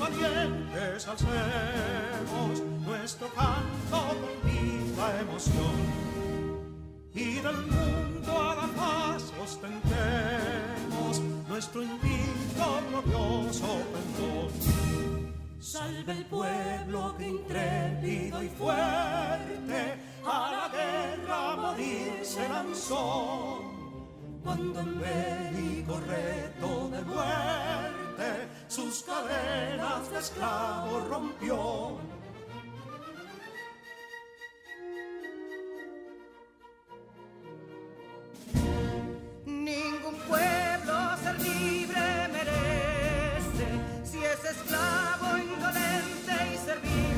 valientes alcemos nuestro canto con viva emoción, y del mundo a la paz ostentemos nuestro invicto glorioso pendón. Salve el pueblo que intrépido y fuerte a la guerra a morir se lanzó, cuando en bélico reto de muerte sus cadenas de esclavos rompió. Ningún pueblo ser libre merece si es esclavo, indolente y servil.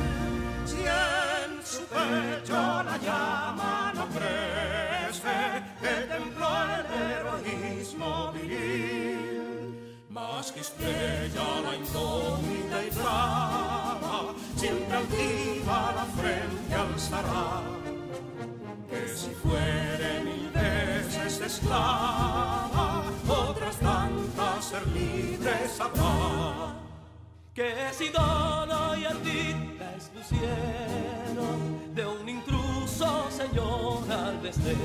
Si en su pecho la llama no crece, que templó el heroísmo viril, más que estrella la indómita y flama, siempre altiva la frente alzará, que si fuere mil veces esclava, otras tantas ser libres habrá. Que si Dona y Ardid la expusieron de un intruso señor al desdén,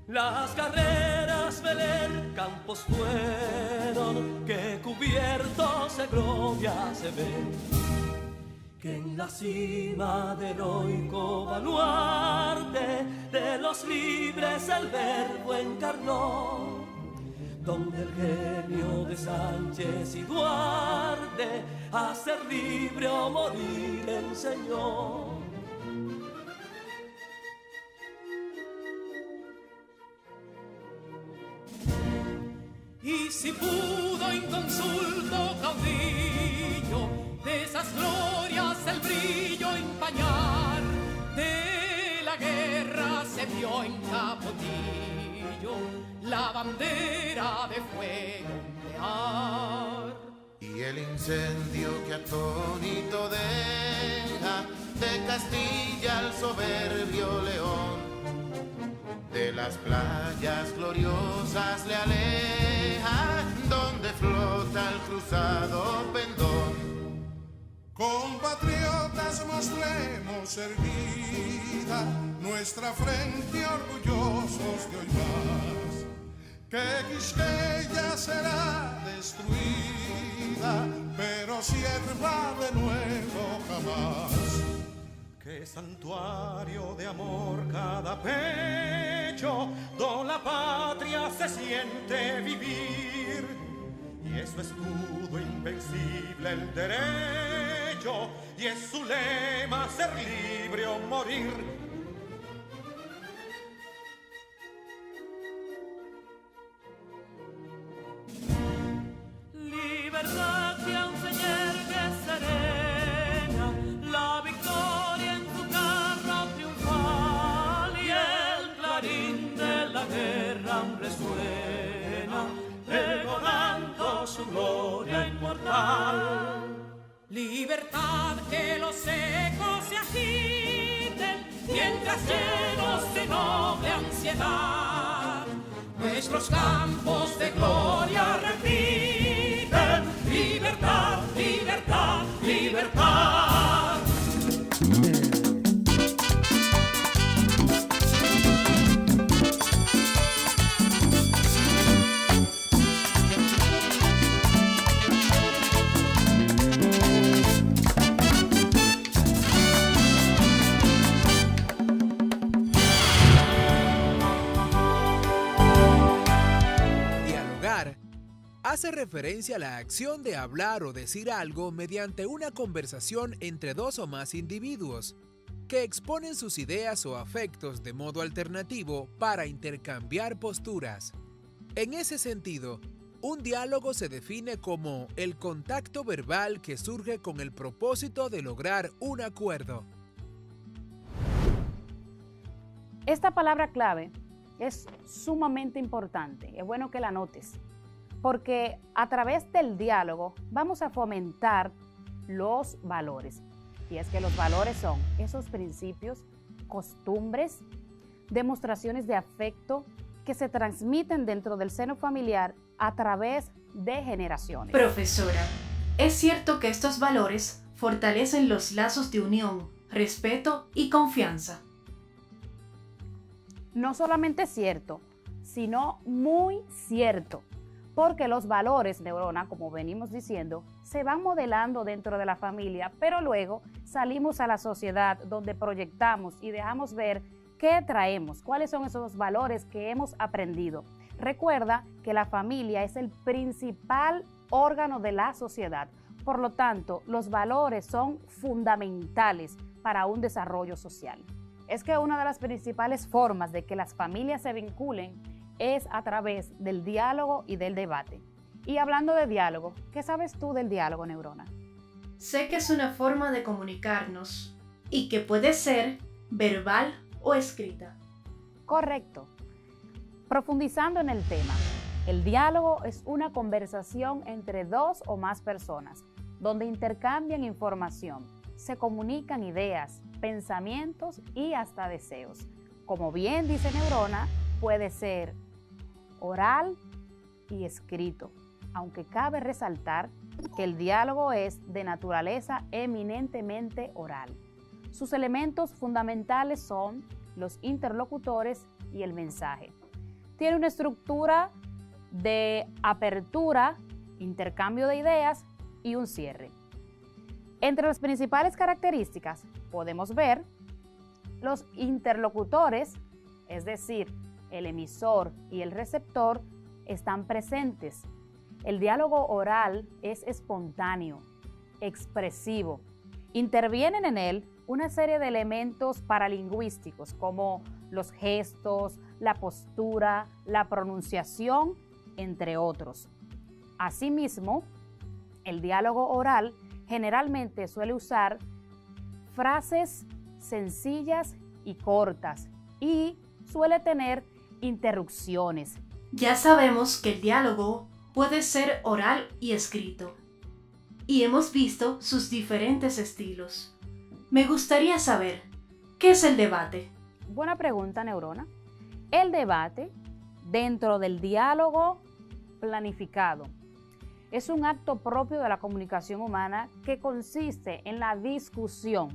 las carreras Belén campos fueron que cubiertos de gloria se ven, que en la cima del heroico baluarte de los libres el verbo encarnó, donde el genio de Sánchez y Duarte a ser libre o morir enseñó. Y si pudo inconsulto caudillo de esas glorias el brillo empañar, de la guerra se vio en Capotillo la bandera de fuego ondear. Y el incendio que atónito deja de Castilla al soberbio león, de las playas gloriosas le aleja, donde flota el cruzado pendón. Compatriotas, mostremos erguida nuestra frente orgullosos de hoy más, que Quisqueya será destruida, pero sierva de nuevo jamás. Que santuario de amor cada pecho, donde la patria se siente vivir, y es su escudo invencible el derecho, y es su lema ser libre o morir. Libertad que aún se yergue serena, la victoria en su carro triunfal, y el clarín de la guerra aún resuena, pregonando su gloria inmortal. Libertad, que los ecos se agiten mientras llenos de noble ansiedad nuestros campos de gloria repiten. Libertad, libertad, libertad. Hace referencia a la acción de hablar o decir algo mediante una conversación entre dos o más individuos, que exponen sus ideas o afectos de modo alternativo para intercambiar posturas. En ese sentido, un diálogo se define como el contacto verbal que surge con el propósito de lograr un acuerdo. Esta palabra clave es sumamente importante, es bueno que la notes, porque a través del diálogo vamos a fomentar los valores. Y es que los valores son esos principios, costumbres, demostraciones de afecto que se transmiten dentro del seno familiar a través de generaciones. Profesora, Es cierto que estos valores fortalecen los lazos de unión, respeto y confianza. No solamente cierto, sino muy cierto, porque los valores, Neurona, como venimos diciendo, se van modelando dentro de la familia, pero luego salimos a la sociedad donde proyectamos y dejamos ver qué traemos, cuáles son esos valores que hemos aprendido. Recuerda que la familia es el principal órgano de la sociedad, por lo tanto, los valores son fundamentales para un desarrollo social. Es que una de las principales formas de que las familias se vinculen es a través del diálogo y del debate. Y hablando de diálogo, ¿qué sabes tú del diálogo, Neurona? Sé que es una forma de comunicarnos y que puede ser verbal o escrita. Correcto. Profundizando en el tema, el diálogo es una conversación entre dos o más personas, donde intercambian información, se comunican ideas, pensamientos y hasta deseos. Como bien dice Neurona, puede ser oral y escrito, aunque cabe resaltar que el diálogo es de naturaleza eminentemente oral. Sus elementos fundamentales son los interlocutores y el mensaje. Tiene una estructura de apertura, intercambio de ideas y un cierre. Entre las principales características podemos ver los interlocutores, es decir, el emisor y el receptor, están presentes. El diálogo oral es espontáneo, expresivo. Intervienen en él una serie de elementos paralingüísticos como los gestos, la postura, la pronunciación, entre otros. Asimismo, el diálogo oral generalmente suele usar frases sencillas y cortas y suele tener interrupciones. Ya sabemos que el diálogo puede ser oral y escrito, y hemos visto sus diferentes estilos. Me gustaría saber, ¿qué es el debate? Buena pregunta, Neurona. El debate, dentro del diálogo planificado, es un acto propio de la comunicación humana que consiste en la discusión.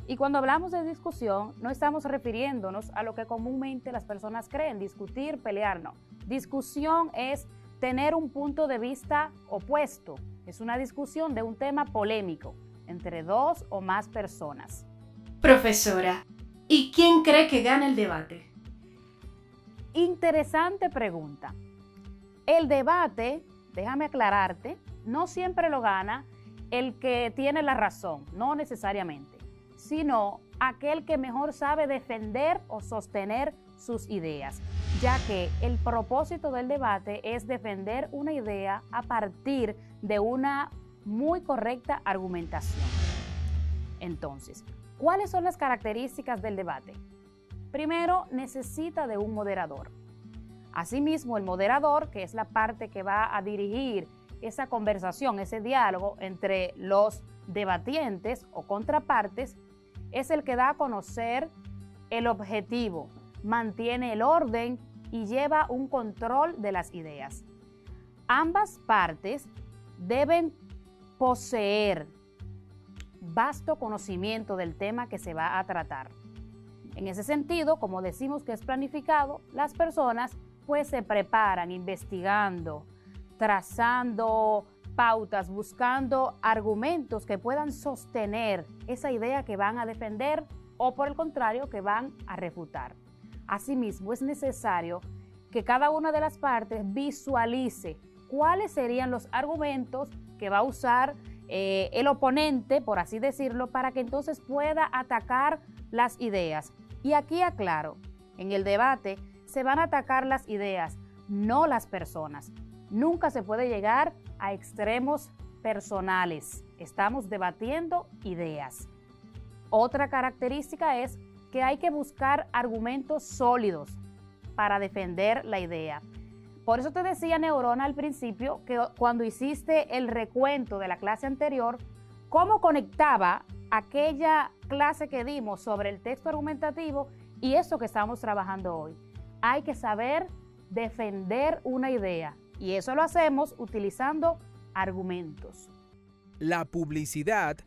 Y cuando hablamos de discusión, no estamos refiriéndonos a lo que comúnmente las personas creen, discutir, pelear, no. Discusión es tener un punto de vista opuesto. Es una discusión de un tema polémico entre dos o más personas. Profesora, ¿y quién cree que gana el debate? Interesante pregunta. El debate, déjame aclararte, no siempre lo gana el que tiene la razón, no necesariamente, sino aquel que mejor sabe defender o sostener sus ideas, ya que el propósito del debate es defender una idea a partir de una muy correcta argumentación. Entonces, ¿cuáles son las características del debate? Primero, necesita de un moderador. Asimismo, el moderador, que es la parte que va a dirigir esa conversación, ese diálogo entre los debatientes o contrapartes, es el que da a conocer el objetivo, mantiene el orden y lleva un control de las ideas. Ambas partes deben poseer vasto conocimiento del tema que se va a tratar. En ese sentido, como decimos que es planificado, las personas pues se preparan investigando, trazando pautas, buscando argumentos que puedan sostener esa idea que van a defender o por el contrario que van a refutar. Asimismo, es necesario que cada una de las partes visualice cuáles serían los argumentos que va a usar el oponente, por así decirlo, para que entonces pueda atacar las ideas. Y aquí aclaro, en el debate se van a atacar las ideas, no las personas. Nunca se puede llegar a extremos personales. Estamos debatiendo ideas. Otra característica es que hay que buscar argumentos sólidos para defender la idea. Por eso te decía, Neurona, al principio, que cuando hiciste el recuento de la clase anterior, cómo conectaba aquella clase que dimos sobre el texto argumentativo y eso que estamos trabajando hoy. Hay que saber defender una idea y eso lo hacemos utilizando argumentos. La publicidad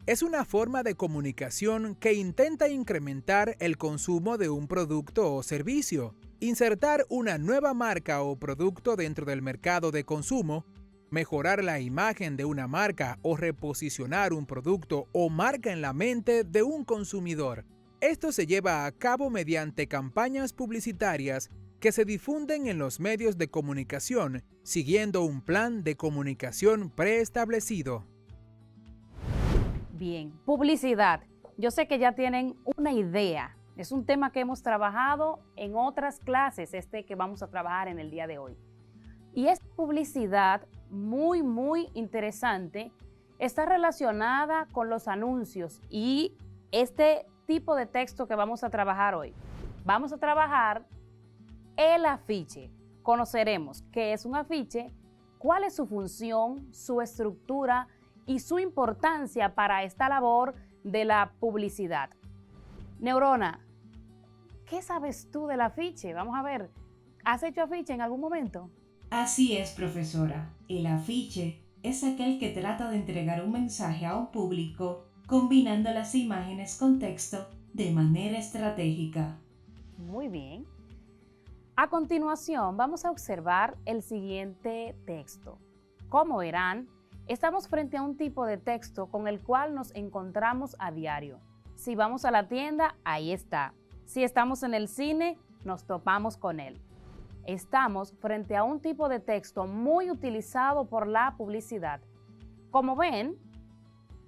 es una forma de comunicación que intenta incrementar el consumo de un producto o servicio, insertar una nueva marca o producto dentro del mercado de consumo, mejorar la imagen de una marca o reposicionar un producto o marca en la mente de un consumidor. Esto se lleva a cabo mediante campañas publicitarias que se difunden en los medios de comunicación, siguiendo un plan de comunicación preestablecido. Bien, publicidad. Yo sé que ya tienen una idea. Es un tema que hemos trabajado en otras clases, que vamos a trabajar en el día de hoy. Y esta publicidad muy interesante está relacionada con los anuncios y este tipo de texto que vamos a trabajar hoy. Vamos a trabajar el afiche. Conoceremos qué es un afiche, cuál es su función, su estructura y su importancia para esta labor de la publicidad. Neurona, ¿qué sabes tú del afiche? Vamos a ver, ¿has hecho afiche en algún momento? Así es, profesora. El afiche es aquel que trata de entregar un mensaje a un público combinando las imágenes con texto de manera estratégica. Muy bien. A continuación, vamos a observar el siguiente texto. Como verán, estamos frente a un tipo de texto con el cual nos encontramos a diario. Si vamos a la tienda, ahí está. Si estamos en el cine, nos topamos con él. Estamos frente a un tipo de texto muy utilizado por la publicidad. Como ven,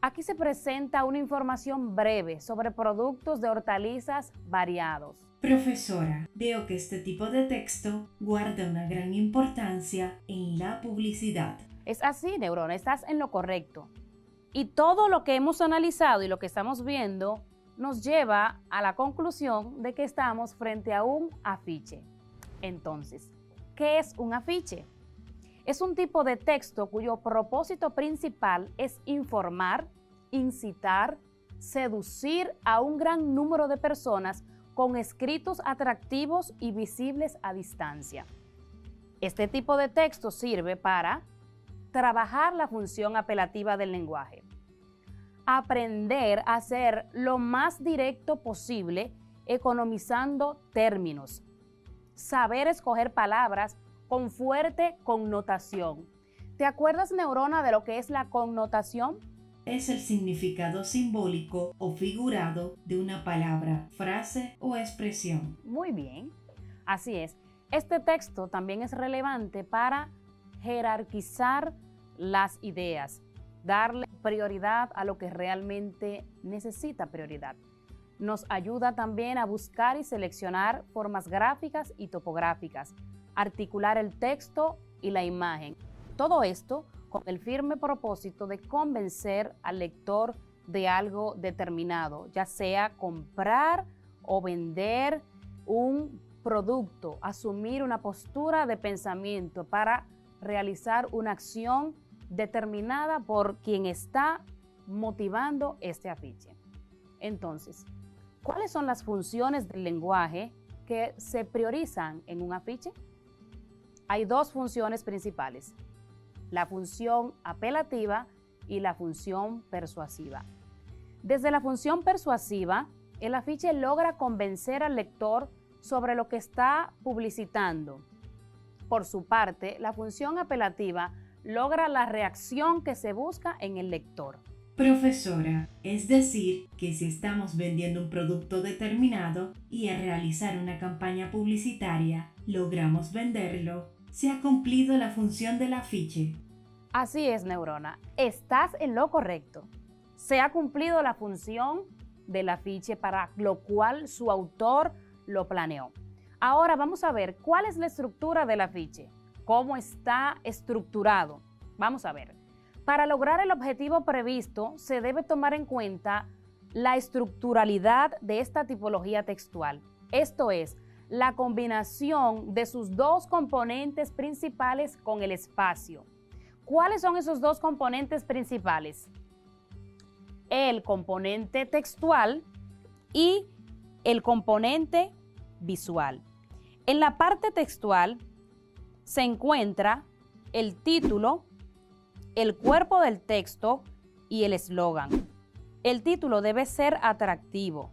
aquí se presenta una información breve sobre productos de hortalizas variados. Profesora, veo que este tipo de texto guarda una gran importancia en la publicidad. Es así, Neurona, estás en lo correcto. Y todo lo que hemos analizado y lo que estamos viendo nos lleva a la conclusión de que estamos frente a un afiche. Entonces, ¿qué es un afiche? Es un tipo de texto cuyo propósito principal es informar, incitar, seducir a un gran número de personas con escritos atractivos y visibles a distancia. Este tipo de texto sirve para trabajar la función apelativa del lenguaje, aprender a ser lo más directo posible, economizando términos, saber escoger palabras con fuerte connotación. ¿Te acuerdas, Neurona, de lo que es la connotación? Es el significado simbólico o figurado de una palabra, frase o expresión. Muy bien, así es. Este texto también es relevante para jerarquizar las ideas, darle prioridad a lo que realmente necesita prioridad. Nos ayuda también a buscar y seleccionar formas gráficas y topográficas, articular el texto y la imagen. Todo esto con el firme propósito de convencer al lector de algo determinado, ya sea comprar o vender un producto, asumir una postura de pensamiento para realizar una acción determinada por quien está motivando este afiche. Entonces, ¿cuáles son las funciones del lenguaje que se priorizan en un afiche? Hay dos funciones principales: la función apelativa y la función persuasiva. Desde la función persuasiva, el afiche logra convencer al lector sobre lo que está publicitando. Por su parte, la función apelativa logra la reacción que se busca en el lector. Profesora, es decir, que si estamos vendiendo un producto determinado y al realizar una campaña publicitaria logramos venderlo, se ha cumplido la función del afiche. Así es, Neurona, estás en lo correcto. Se ha cumplido la función del afiche para lo cual su autor lo planeó. Ahora vamos a ver cuál es la estructura del afiche, cómo está estructurado. Vamos a ver. Para lograr el objetivo previsto, se debe tomar en cuenta la estructuralidad de esta tipología textual. Esto es, la combinación de sus dos componentes principales con el espacio. ¿Cuáles son esos dos componentes principales? El componente textual y el componente visual. En la parte textual se encuentra el título, el cuerpo del texto y el eslogan. El título debe ser atractivo.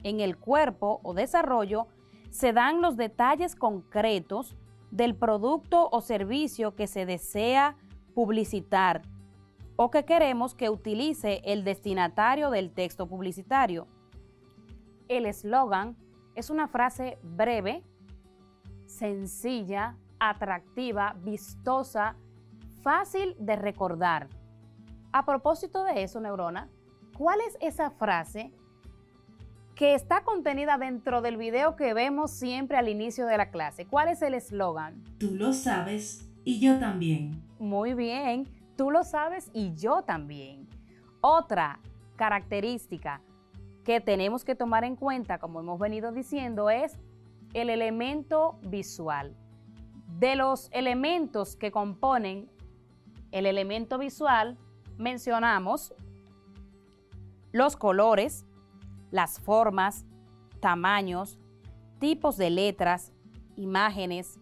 En el cuerpo o desarrollo se dan los detalles concretos del producto o servicio que se desea publicitar o que queremos que utilice el destinatario del texto publicitario. El eslogan es una frase breve, sencilla, atractiva, vistosa, fácil de recordar. A propósito de eso, Neurona, ¿cuál es esa frase que está contenida dentro del video que vemos siempre al inicio de la clase? ¿Cuál es el eslogan? Tú lo sabes y yo también. Muy bien, tú lo sabes y yo también. Otra característica que tenemos que tomar en cuenta, como hemos venido diciendo, es el elemento visual. De los elementos que componen el elemento visual, mencionamos los colores, las formas, tamaños, tipos de letras, imágenes,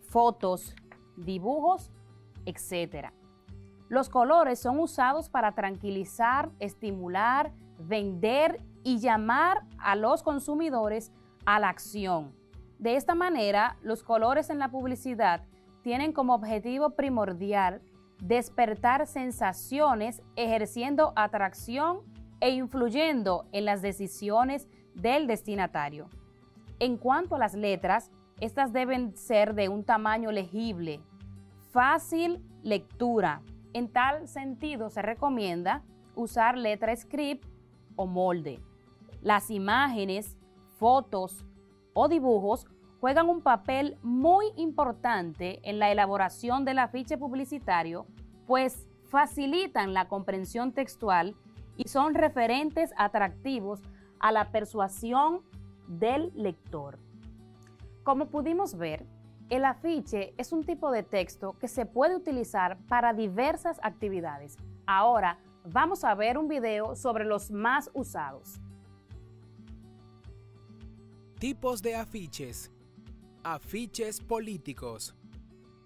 fotos, dibujos, etc. Los colores son usados para tranquilizar, estimular, vender y llamar a los consumidores a la acción. De esta manera, los colores en la publicidad tienen como objetivo primordial despertar sensaciones, ejerciendo atracción e influyendo en las decisiones del destinatario. En cuanto a las letras, estas deben ser de un tamaño legible, fácil lectura. En tal sentido, se recomienda usar letra script o molde. Las imágenes, fotos o dibujos juegan un papel muy importante en la elaboración del afiche publicitario, pues facilitan la comprensión textual y son referentes atractivos a la persuasión del lector. Como pudimos ver, el afiche es un tipo de texto que se puede utilizar para diversas actividades. Ahora vamos a ver un video sobre los más usados. Tipos de afiches. Afiches políticos.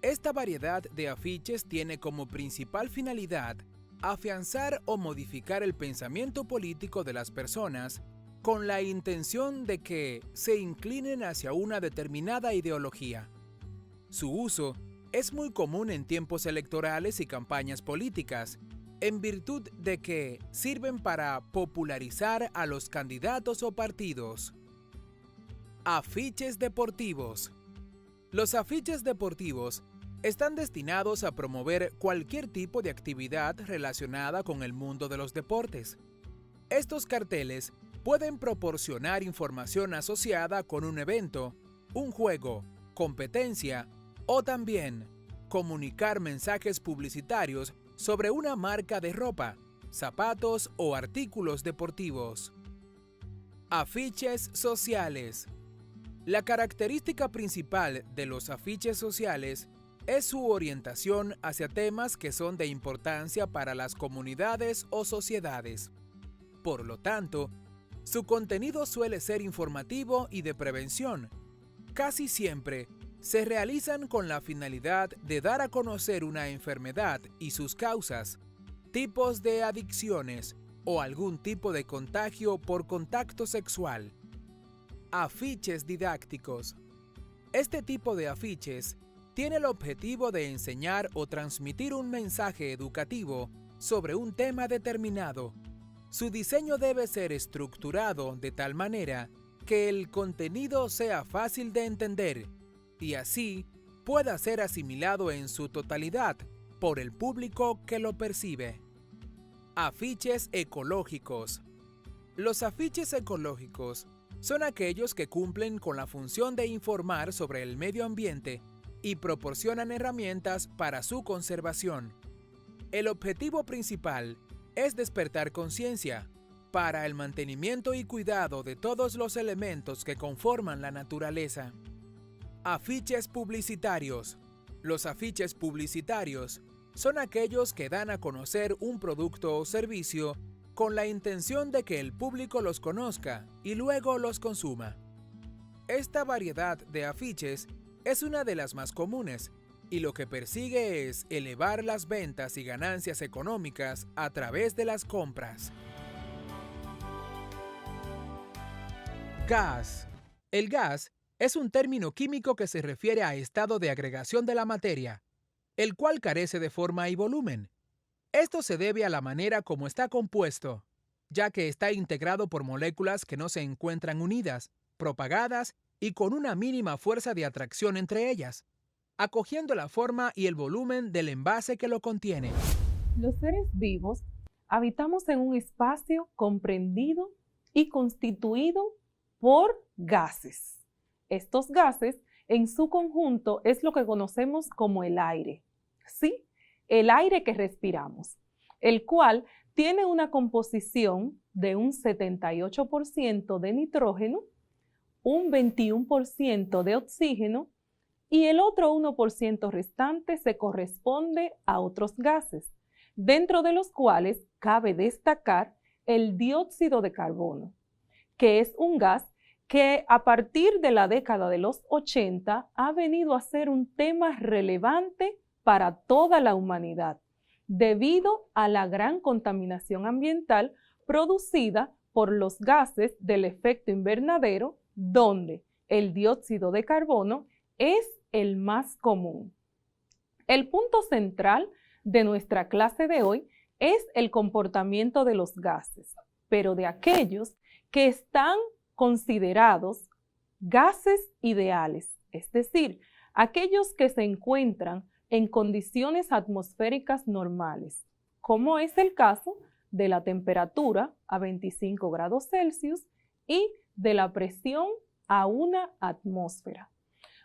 Esta variedad de afiches tiene como principal finalidad afianzar o modificar el pensamiento político de las personas con la intención de que se inclinen hacia una determinada ideología. Su uso es muy común en tiempos electorales y campañas políticas, en virtud de que sirven para popularizar a los candidatos o partidos. Afiches deportivos. Los afiches deportivos están destinados a promover cualquier tipo de actividad relacionada con el mundo de los deportes. Estos carteles pueden proporcionar información asociada con un evento, un juego, competencia o también comunicar mensajes publicitarios sobre una marca de ropa, zapatos o artículos deportivos. Afiches sociales. La característica principal de los afiches sociales es su orientación hacia temas que son de importancia para las comunidades o sociedades. Por lo tanto, su contenido suele ser informativo y de prevención. Casi siempre se realizan con la finalidad de dar a conocer una enfermedad y sus causas, tipos de adicciones o algún tipo de contagio por contacto sexual. Afiches didácticos. Este tipo de afiches tiene el objetivo de enseñar o transmitir un mensaje educativo sobre un tema determinado. Su diseño debe ser estructurado de tal manera que el contenido sea fácil de entender y así pueda ser asimilado en su totalidad por el público que lo percibe. Afiches ecológicos. Los afiches ecológicos son aquellos que cumplen con la función de informar sobre el medio ambiente y proporcionan herramientas para su conservación. El objetivo principal es despertar conciencia para el mantenimiento y cuidado de todos los elementos que conforman la naturaleza. Afiches publicitarios. Los afiches publicitarios son aquellos que dan a conocer un producto o servicio con la intención de que el público los conozca y luego los consuma. Esta variedad de afiches es una de las más comunes, y lo que persigue es elevar las ventas y ganancias económicas a través de las compras. Gas. El gas es un término químico que se refiere a estado de agregación de la materia, el cual carece de forma y volumen. Esto se debe a la manera como está compuesto, ya que está integrado por moléculas que no se encuentran unidas, propagadas y con una mínima fuerza de atracción entre ellas, acogiendo la forma y el volumen del envase que lo contiene. Los seres vivos habitamos en un espacio comprendido y constituido por gases. Estos gases, en su conjunto, es lo que conocemos como el aire. ¿Sí? El aire que respiramos, el cual tiene una composición de un 78% de nitrógeno, un 21% de oxígeno y el otro 1% restante se corresponde a otros gases, dentro de los cuales cabe destacar el dióxido de carbono, que es un gas que a partir de la década de los 80 ha venido a ser un tema relevante para toda la humanidad, debido a la gran contaminación ambiental producida por los gases del efecto invernadero, donde el dióxido de carbono es el más común. El punto central de nuestra clase de hoy es el comportamiento de los gases, pero de aquellos que están considerados gases ideales, es decir, aquellos que se encuentran en condiciones atmosféricas normales, como es el caso de la temperatura a 25 grados Celsius y de la presión a 1 atmósfera.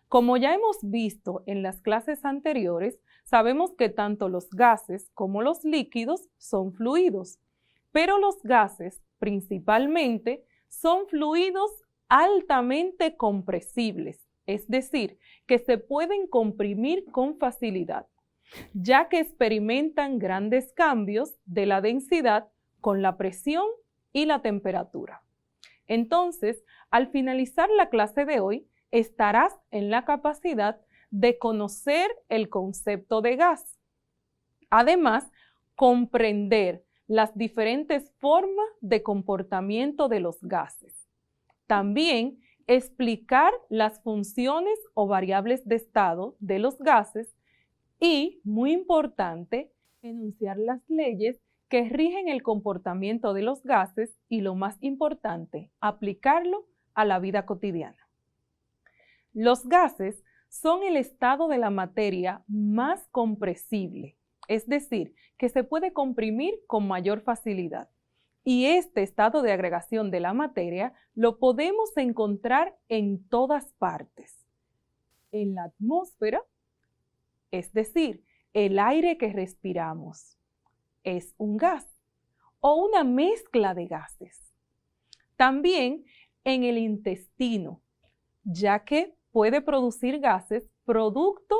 Como ya hemos visto en las clases anteriores, sabemos que tanto los gases como los líquidos son fluidos, pero los gases principalmente son fluidos altamente compresibles, es decir, que se pueden comprimir con facilidad, ya que experimentan grandes cambios de la densidad con la presión y la temperatura. Entonces, al finalizar la clase de hoy, estarás en la capacidad de conocer el concepto de gas. Además, comprender las diferentes formas de comportamiento de los gases. También explicar las funciones o variables de estado de los gases y, muy importante, enunciar las leyes que rigen el comportamiento de los gases y, lo más importante, aplicarlo a la vida cotidiana. Los gases son el estado de la materia más compresible, es decir, que se puede comprimir con mayor facilidad. Y este estado de agregación de la materia lo podemos encontrar en todas partes. En la atmósfera, es decir, el aire que respiramos, es un gas o una mezcla de gases. También en el intestino, ya que puede producir gases producto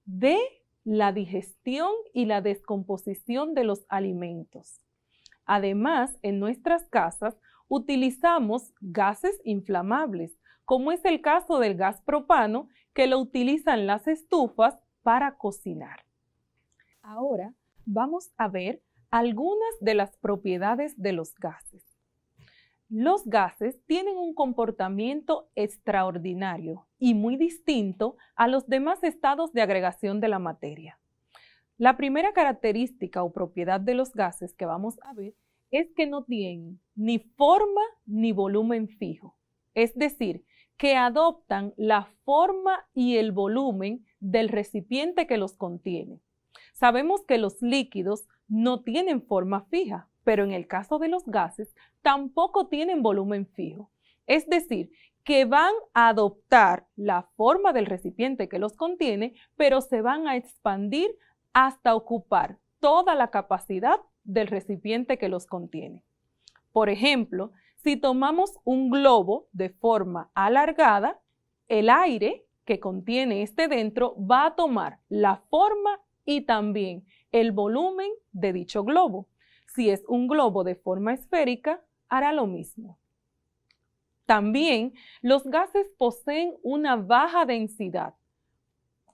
de la digestión y la descomposición de los alimentos. Además, en nuestras casas utilizamos gases inflamables, como es el caso del gas propano, que lo utilizan las estufas para cocinar. Ahora vamos a ver algunas de las propiedades de los gases. Los gases tienen un comportamiento extraordinario y muy distinto a los demás estados de agregación de la materia. La primera característica o propiedad de los gases que vamos a ver es que no tienen ni forma ni volumen fijo, es decir, que adoptan la forma y el volumen del recipiente que los contiene. Sabemos que los líquidos no tienen forma fija, pero en el caso de los gases tampoco tienen volumen fijo. Es decir, que van a adoptar la forma del recipiente que los contiene, pero se van a expandir hasta ocupar toda la capacidad del recipiente que los contiene. Por ejemplo, si tomamos un globo de forma alargada, el aire que contiene este dentro va a tomar la forma y también el volumen de dicho globo. Si es un globo de forma esférica, hará lo mismo. También los gases poseen una baja densidad,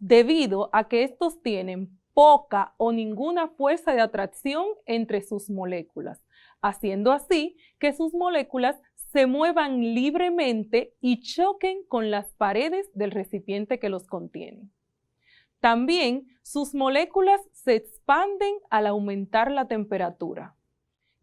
debido a que estos tienen poca o ninguna fuerza de atracción entre sus moléculas, haciendo así que sus moléculas se muevan libremente y choquen con las paredes del recipiente que los contiene. También sus moléculas se expanden al aumentar la temperatura.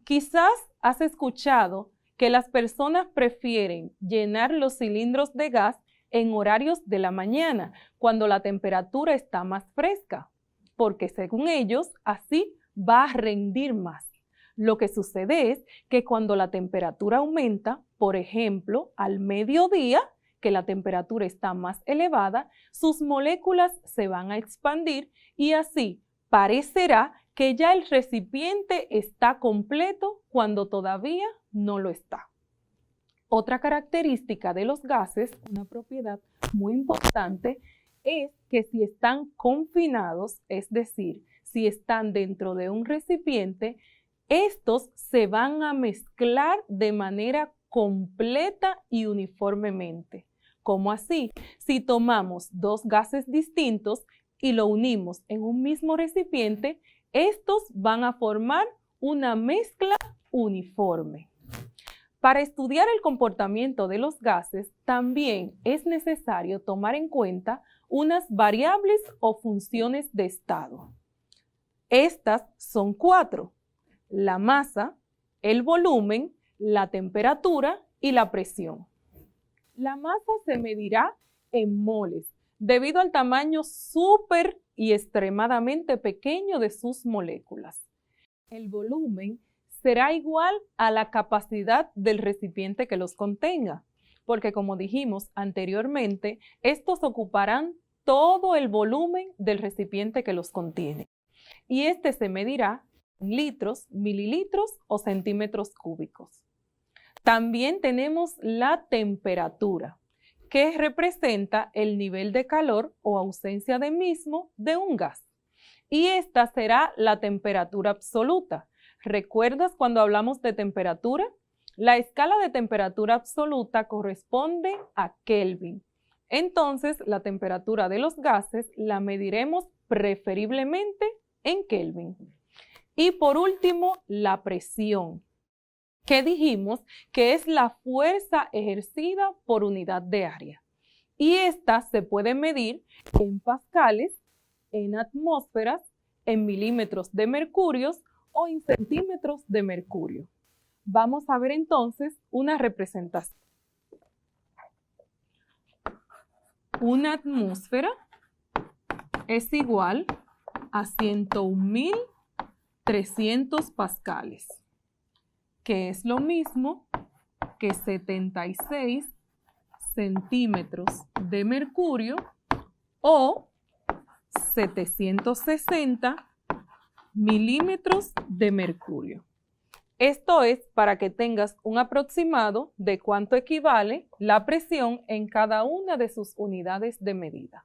Quizás has escuchado que las personas prefieren llenar los cilindros de gas en horarios de la mañana, cuando la temperatura está más fresca, porque según ellos, así va a rendir más. Lo que sucede es que cuando la temperatura aumenta, por ejemplo, al mediodía, que la temperatura está más elevada, sus moléculas se van a expandir y así parecerá que ya el recipiente está completo cuando todavía no lo está. Otra característica de los gases, una propiedad muy importante, es que si están confinados, es decir, si están dentro de un recipiente, estos se van a mezclar de manera completa y uniformemente. ¿Cómo así? Si tomamos dos gases distintos y lo unimos en un mismo recipiente, estos van a formar una mezcla uniforme. Para estudiar el comportamiento de los gases, también es necesario tomar en cuenta unas variables o funciones de estado. Estas son 4: la masa, el volumen, la temperatura y la presión. La masa se medirá en moles, debido al tamaño súper y extremadamente pequeño de sus moléculas. El volumen será igual a la capacidad del recipiente que los contenga, porque como dijimos anteriormente, estos ocuparán todo el volumen del recipiente que los contiene. Y este se medirá en litros, mililitros o centímetros cúbicos. También tenemos la temperatura, que representa el nivel de calor o ausencia de mismo de un gas. Y esta será la temperatura absoluta. ¿Recuerdas cuando hablamos de temperatura? La escala de temperatura absoluta corresponde a Kelvin. Entonces, la temperatura de los gases la mediremos preferiblemente en Kelvin. Y por último, la presión, que dijimos que es la fuerza ejercida por unidad de área. Y esta se puede medir en pascales, en atmósferas, en milímetros de mercurio o en centímetros de mercurio. Vamos a ver entonces una representación. Una atmósfera es igual a 101.300 pascales, que es lo mismo que 76 centímetros de mercurio o 760 milímetros de mercurio. Esto es para que tengas un aproximado de cuánto equivale la presión en cada una de sus unidades de medida.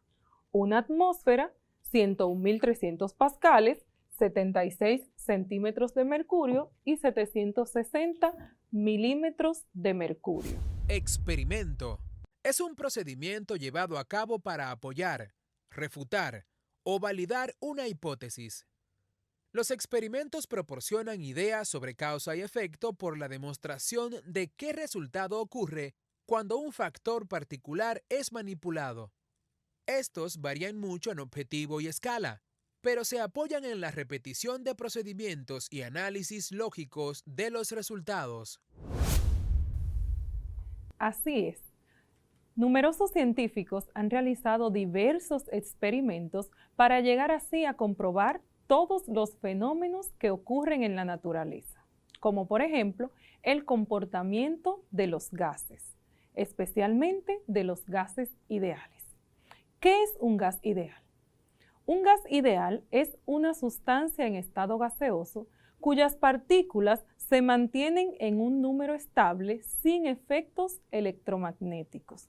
Una atmósfera, 101.300 pascales, 76 centímetros de mercurio y 760 milímetros de mercurio. Experimento. Es un procedimiento llevado a cabo para apoyar, refutar o validar una hipótesis. Los experimentos proporcionan ideas sobre causa y efecto por la demostración de qué resultado ocurre cuando un factor particular es manipulado. Estos varían mucho en objetivo y escala, pero se apoyan en la repetición de procedimientos y análisis lógicos de los resultados. Así es. Numerosos científicos han realizado diversos experimentos para llegar así a comprobar todos los fenómenos que ocurren en la naturaleza, como por ejemplo el comportamiento de los gases, especialmente de los gases ideales. ¿Qué es un gas ideal? Un gas ideal es una sustancia en estado gaseoso cuyas partículas se mantienen en un número estable sin efectos electromagnéticos.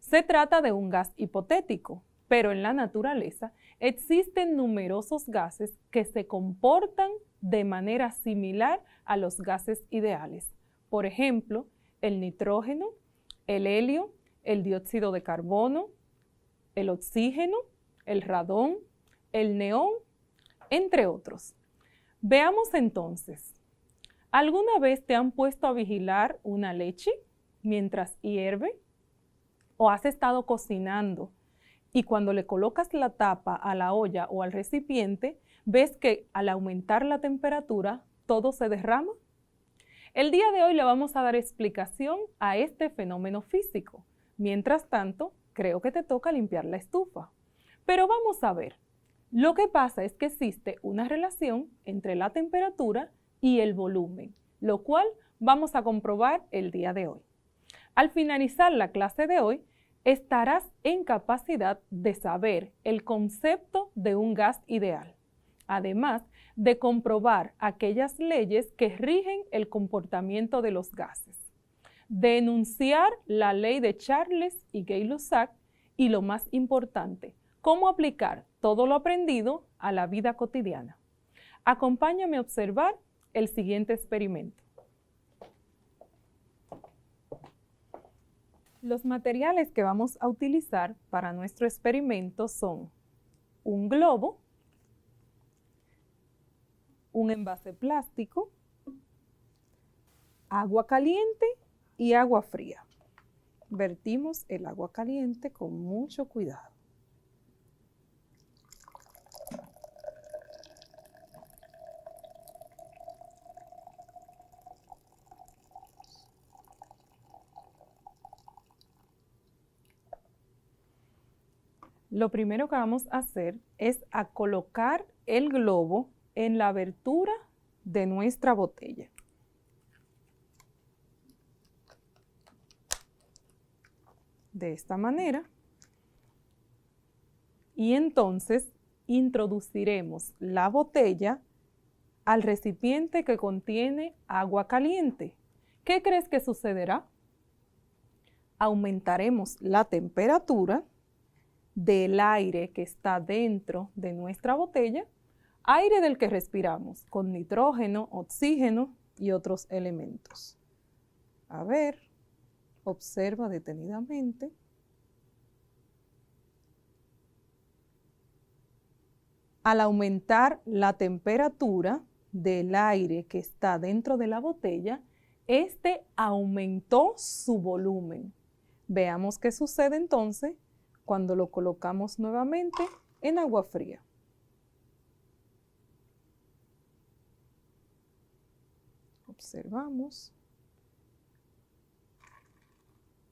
Se trata de un gas hipotético, pero en la naturaleza existen numerosos gases que se comportan de manera similar a los gases ideales. Por ejemplo, el nitrógeno, el helio, el dióxido de carbono, el oxígeno, el radón, el neón, entre otros. Veamos entonces, ¿alguna vez te han puesto a vigilar una leche mientras hierve? ¿O has estado cocinando y cuando le colocas la tapa a la olla o al recipiente, ves que al aumentar la temperatura todo se derrama? El día de hoy le vamos a dar explicación a este fenómeno físico. Mientras tanto, creo que te toca limpiar la estufa. Pero vamos a ver. Lo que pasa es que existe una relación entre la temperatura y el volumen, lo cual vamos a comprobar el día de hoy. Al finalizar la clase de hoy, estarás en capacidad de saber el concepto de un gas ideal, además de comprobar aquellas leyes que rigen el comportamiento de los gases, de enunciar la ley de Charles y Gay-Lussac y, lo más importante, cómo aplicar todo lo aprendido a la vida cotidiana. Acompáñame a observar el siguiente experimento. Los materiales que vamos a utilizar para nuestro experimento son un globo, un envase plástico, agua caliente y agua fría. Vertimos el agua caliente con mucho cuidado. Lo primero que vamos a hacer es a colocar el globo en la abertura de nuestra botella. De esta manera. Y entonces introduciremos la botella al recipiente que contiene agua caliente. ¿Qué crees que sucederá? Aumentaremos la temperatura del aire que está dentro de nuestra botella, aire del que respiramos, con nitrógeno, oxígeno y otros elementos. A ver, observa detenidamente. Al aumentar la temperatura del aire que está dentro de la botella, este aumentó su volumen. Veamos qué sucede entonces cuando lo colocamos nuevamente en agua fría. Observamos.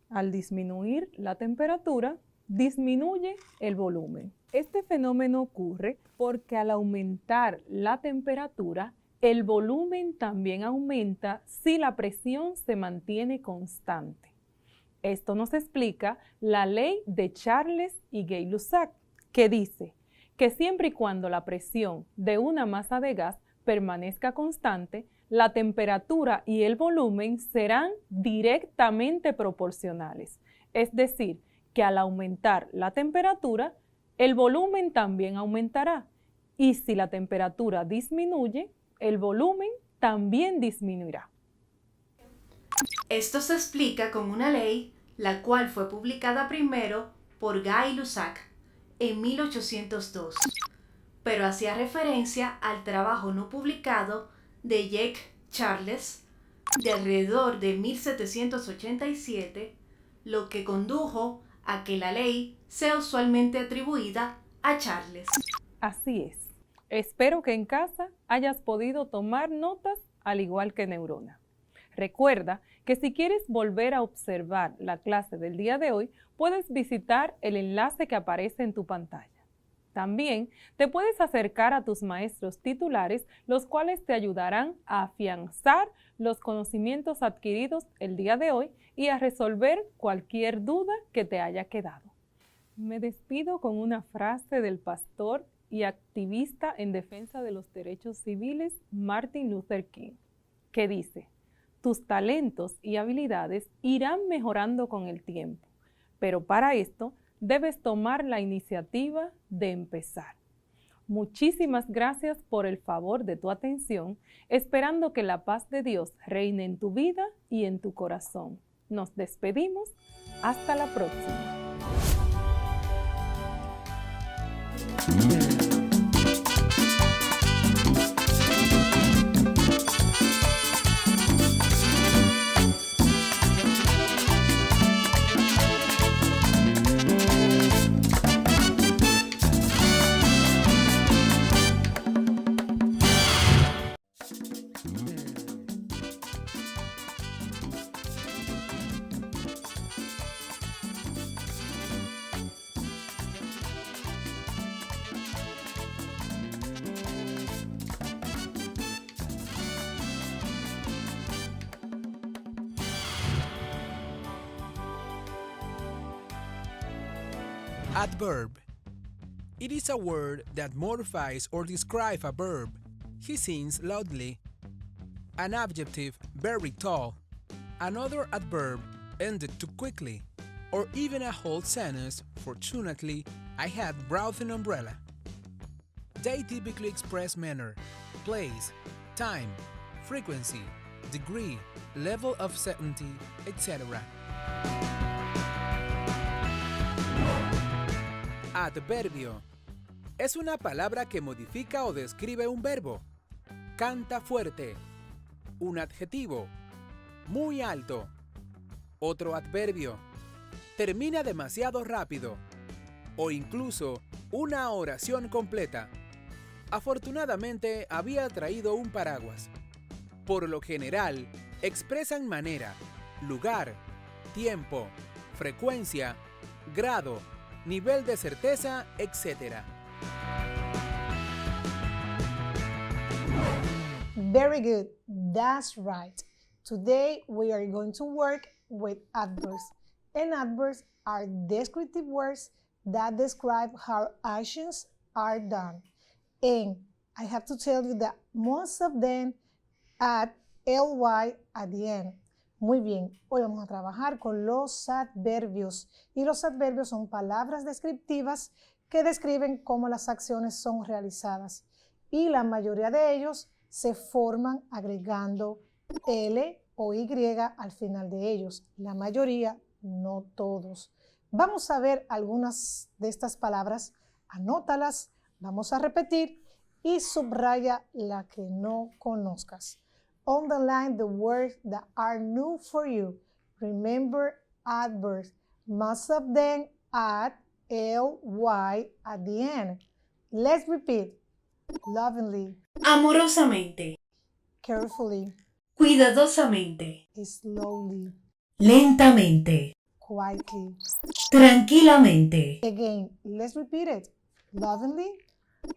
Al disminuir la temperatura, disminuye el volumen. Este fenómeno ocurre porque al aumentar la temperatura, el volumen también aumenta si la presión se mantiene constante. Esto nos explica la ley de Charles y Gay-Lussac, que dice que siempre y cuando la presión de una masa de gas permanezca constante, la temperatura y el volumen serán directamente proporcionales. Es decir, que al aumentar la temperatura, el volumen también aumentará. Y si la temperatura disminuye, el volumen también disminuirá. Esto se explica con una ley, la cual fue publicada primero por Gay-Lussac en 1802, pero hacía referencia al trabajo no publicado de Jacques Charles de alrededor de 1787, lo que condujo a que la ley sea usualmente atribuida a Charles. Así es. Espero que en casa hayas podido tomar notas al igual que Neurona. Recuerda que si quieres volver a observar la clase del día de hoy, puedes visitar el enlace que aparece en tu pantalla. También te puedes acercar a tus maestros titulares, los cuales te ayudarán a afianzar los conocimientos adquiridos el día de hoy y a resolver cualquier duda que te haya quedado. Me despido con una frase del pastor y activista en defensa de los derechos civiles Martin Luther King, que dice: tus talentos y habilidades irán mejorando con el tiempo, pero para esto debes tomar la iniciativa de empezar. Muchísimas gracias por el favor de tu atención, esperando que la paz de Dios reine en tu vida y en tu corazón. Nos despedimos. Hasta la próxima. Adverb. It is a word that modifies or describes a verb. He sings loudly. An adjective, very tall. Another adverb, ended too quickly. Or even a whole sentence, fortunately, I had brought an umbrella. They typically express manner, place, time, frequency, degree, level of certainty, etc. Adverbio. Es una palabra que modifica o describe un verbo. Canta fuerte. Un adjetivo. Muy alto. Otro adverbio. Termina demasiado rápido. O incluso una oración completa. Afortunadamente había traído un paraguas. Por lo general, expresan manera, lugar, tiempo, frecuencia, grado, nivel de certeza, etc. Very good. That's right. Today we are going to work with adverbs. And adverbs are descriptive words that describe how actions are done. And I have to tell you that most of them add ly at the end. Muy bien, hoy vamos a trabajar con los adverbios. Y los adverbios son palabras descriptivas que describen cómo las acciones son realizadas. Y la mayoría de ellos se forman agregando L o Y al final de ellos. La mayoría, no todos. Vamos a ver algunas de estas palabras, anótalas, vamos a repetir y subraya la que no conozcas. Underline the words that are new for you. Remember adverbs. Most of them add ly at the end. Let's repeat. Lovingly, Amorosamente, carefully, cuidadosamente, slowly, lentamente, quietly. tranquilamente, Again, let's repeat it. Lovingly,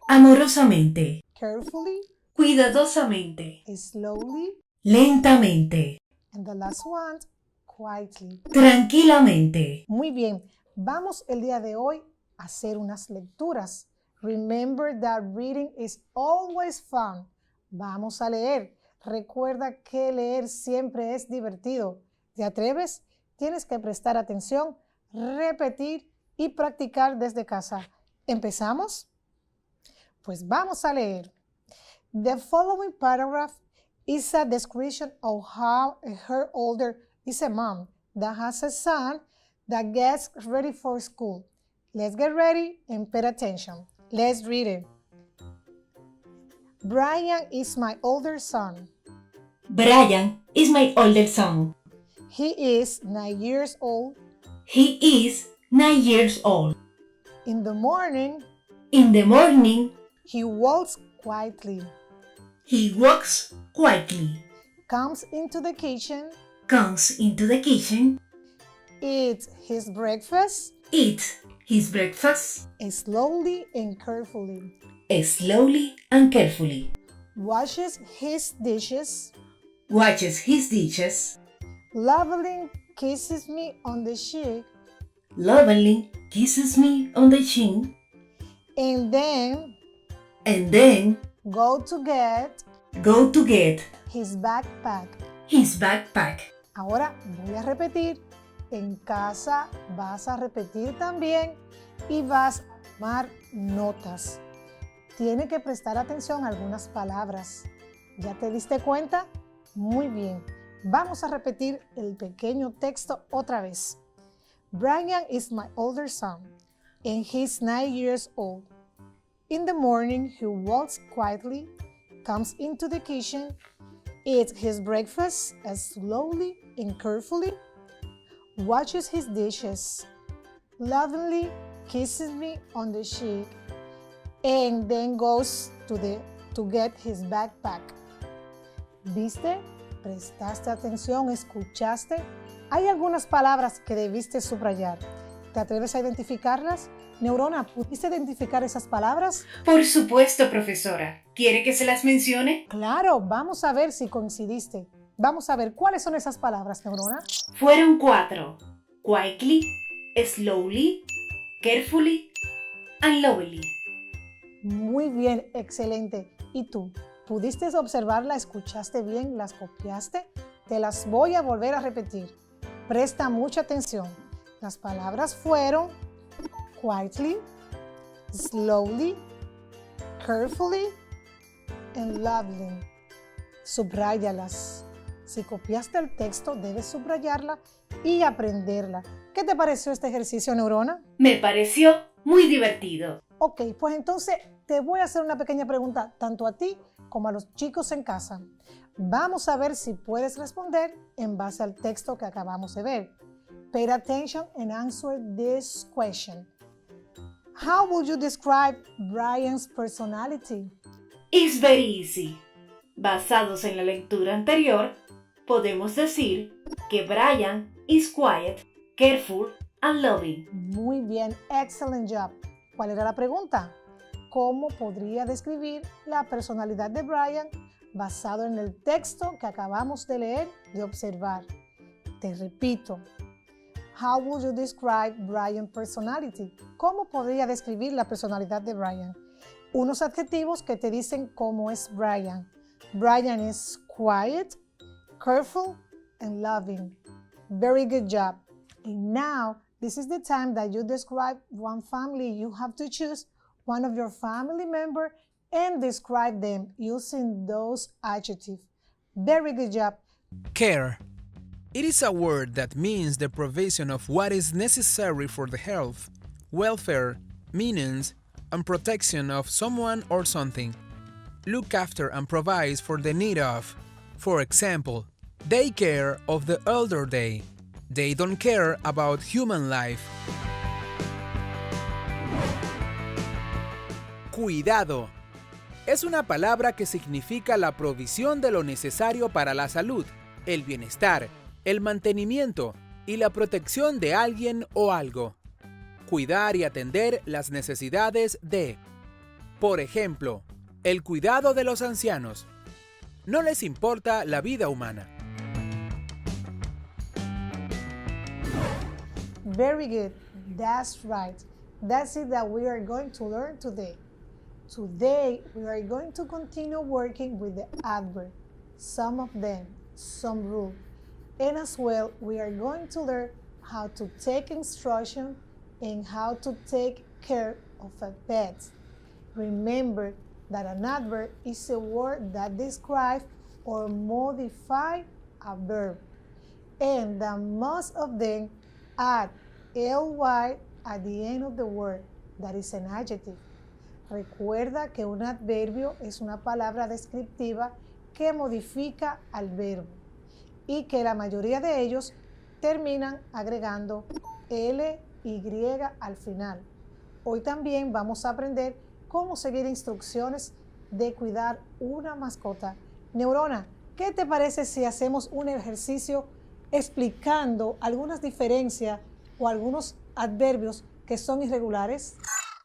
amorosamente, carefully, cuidadosamente, slowly, lentamente, and the last one, quietly. tranquilamente. Muy bien, vamos el día de hoy a hacer unas lecturas. Remember that reading is always fun. Vamos a leer. Recuerda que leer siempre es divertido. ¿Te atreves? Tienes que prestar atención, repetir y practicar desde casa. ¿Empezamos? Pues vamos a leer. The following paragraph is a description of how her older is a mom that has a son that gets ready for school. Let's get ready and pay attention. Let's read it. Brian is my older son. Brian is my older son. He is 9 years old. He is 9 years old. In the morning, In the morning, he walks quietly, he walks quietly, comes into the kitchen, comes into the kitchen, eats his breakfast eats his breakfast, slowly and carefully, slowly and carefully, washes his dishes, washes his dishes, lovingly kisses me on the cheek, lovingly kisses me on the chin, and then and then go to get his backpack. Ahora voy a repetir. En casa vas a repetir también y vas a tomar notas. Tiene que prestar atención a algunas palabras. ¿Ya te diste cuenta? Muy bien. Vamos a repetir el pequeño texto otra vez. Brian is my older son, and he's 9 years old. In the morning, he walks quietly, comes into the kitchen, eats his breakfast as slowly and carefully, washes his dishes, lovingly kisses me on the cheek, and then goes to get his backpack. ¿Viste? ¿Prestaste atención? ¿Escuchaste? Hay algunas palabras que debiste subrayar. ¿Te atreves a identificarlas? Neurona, ¿pudiste identificar esas palabras? Por supuesto, profesora. ¿Quiere que se las mencione? Claro, vamos a ver si coincidiste. Vamos a ver, ¿cuáles son esas palabras, Neurona? Fueron 4. Quietly, slowly, carefully, and lovely. Muy bien, excelente. ¿Y tú? ¿Pudiste observarla? ¿Escuchaste bien? ¿Las copiaste? Te las voy a volver a repetir. Presta mucha atención. Las palabras fueron quietly, slowly, carefully, and lovely. Subráyalas. Si copiaste el texto, debes subrayarla y aprenderla. ¿Qué te pareció este ejercicio, Neurona? Me pareció muy divertido. Ok, pues entonces te voy a hacer una pequeña pregunta tanto a ti como a los chicos en casa. Vamos a ver si puedes responder en base al texto que acabamos de ver. Pay attention and answer this question. How would you describe Brian's personality? It's very easy. Basados en la lectura anterior, podemos decir que Brian is quiet, careful, and loving. Muy bien, excellent job. ¿Cuál era la pregunta? ¿Cómo podría describir la personalidad de Brian basado en el texto que acabamos de leer, de observar? Te repito. How would you describe Brian's personality? ¿Cómo podría describir la personalidad de Brian? Unos adjetivos que te dicen cómo es Brian. Brian is quiet, careful, and loving. Very good job. And now, this is the time that you describe one family. You have to choose one of your family members and describe them using those adjectives. Very good job. Care. It is a word that means the provision of what is necessary for the health, welfare, maintenance, and protection of someone or something. Look after and provides for the need of. For example, they care of the elder day. They don't care about human life. Cuidado. Es una palabra que significa la provisión de lo necesario para la salud, el bienestar, el mantenimiento y la protección de alguien o algo. Cuidar y atender las necesidades de, por ejemplo, el cuidado de los ancianos. No les importa la vida humana. Very good. That's right. That's it that we are going to learn today. Today, we are going to continue working with the adverb, some of them, some rule. And as well, we are going to learn how to take instruction and how to take care of a pet. Remember that an adverb is a word that describes or modifies a verb, and that most of them add ly at the end of the word. That is an adjective. Recuerda que un adverbio es una palabra descriptiva que modifica al verbo y que la mayoría de ellos terminan agregando ly al final. Hoy también vamos a aprender cómo seguir instrucciones de cuidar una mascota. Neurona, ¿qué te parece si hacemos un ejercicio explicando algunas diferencias o algunos adverbios que son irregulares?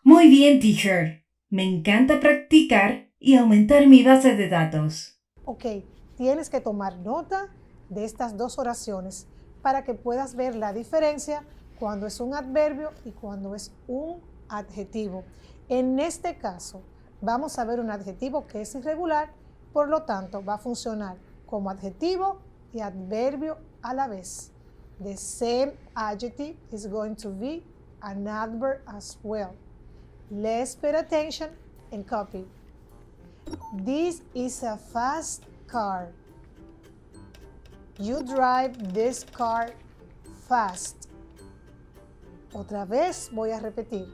Muy bien, teacher. Me encanta practicar y aumentar mi base de datos. Ok, tienes que tomar nota de estas dos oraciones para que puedas ver la diferencia cuando es un adverbio y cuando es un adjetivo. En este caso, vamos a ver un adjetivo que es irregular, por lo tanto, va a funcionar como adjetivo y adverbio a la vez. The same adjective is going to be an adverb as well. Let's pay attention and copy. This is a fast car. You drive this car fast. Otra vez voy a repetir.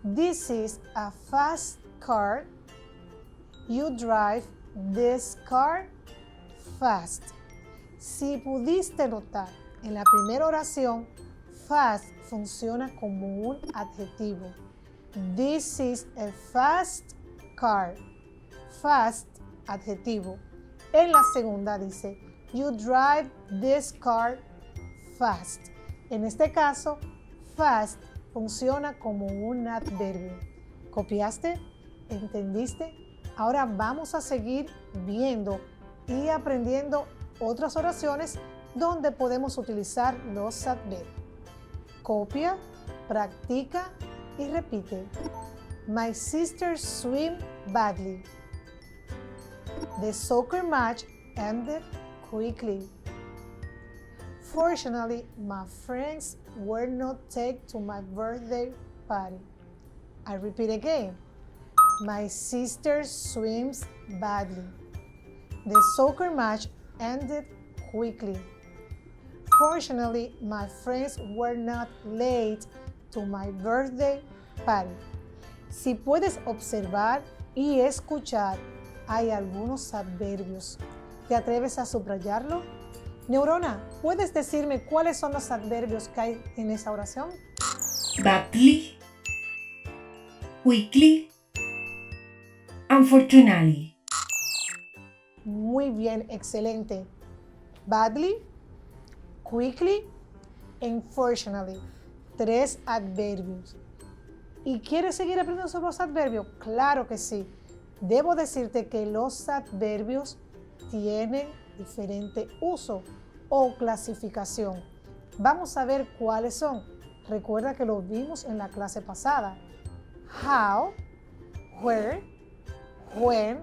This is a fast car. You drive this car fast. Si pudiste notar, en la primera oración, fast funciona como un adjetivo. This is a fast car. Fast, adjetivo. En la segunda dice, you drive this car fast. En este caso, fast funciona como un adverbio. ¿Copiaste? ¿Entendiste? Ahora vamos a seguir viendo y aprendiendo otras oraciones donde podemos utilizar los adverbios. Copia, practica y repite. My sister swam badly. The soccer match ended quickly. Fortunately, my friends were not taken to my birthday party. I repeat again. My sister swims badly. The soccer match ended quickly. Fortunately, my friends were not late to my birthday party. Si puedes observar y escuchar, hay algunos adverbios. ¿Te atreves a subrayarlo? Neurona, ¿puedes decirme cuáles son los adverbios que hay en esa oración? Badly, quickly, unfortunately. Muy bien, excelente. Badly, quickly, unfortunately. 3 adverbios. ¿Y quieres seguir aprendiendo sobre los adverbios? Claro que sí. Debo decirte que los adverbios tienen diferente uso o clasificación. Vamos a ver cuáles son. Recuerda que lo vimos en la clase pasada. How, where, when,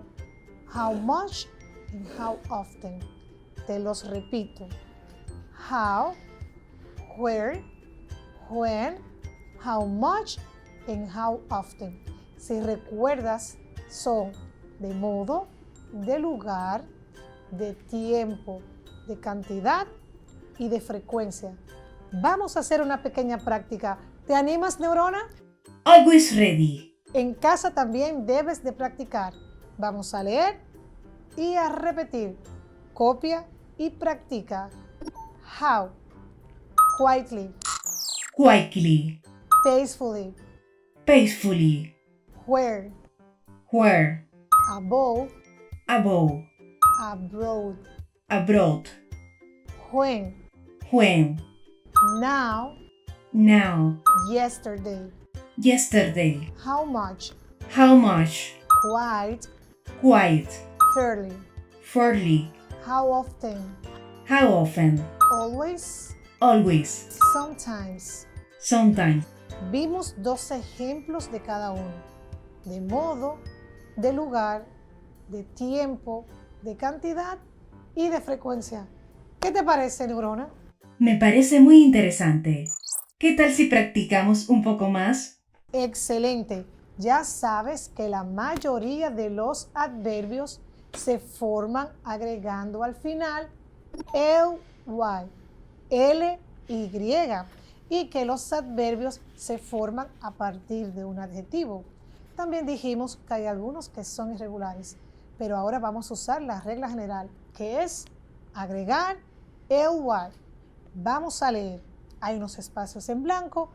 how much and how often. Te los repito. How, where, when, how much and how often. Si recuerdas, son de modo, de lugar, de tiempo, de cantidad y de frecuencia. Vamos a hacer una pequeña práctica. ¿Te animas, neurona? Always ready. En casa también debes de practicar. Vamos a leer y a repetir. Copia y practica. How. Quietly. Quietly. Peacefully. Peacefully. Where. Where. Above. Above. Abroad. Abroad. When. When. Now. Now. Yesterday. Yesterday. How much. How much. Quite. Quite. Fairly. Fairly. How often. How often. Always. Always. Sometimes. Sometimes. Vimos 2 ejemplos de cada uno. De modo, de lugar, de tiempo, de cantidad y de frecuencia. ¿Qué te parece, neurona? Me parece muy interesante. ¿Qué tal si practicamos un poco más? Excelente. Ya sabes que la mayoría de los adverbios se forman agregando al final ly, ly, y que los adverbios se forman a partir de un adjetivo. También dijimos que hay algunos que son irregulares, pero ahora vamos a usar la regla general, que es agregar ly. Vamos a leer. Hay unos espacios en blanco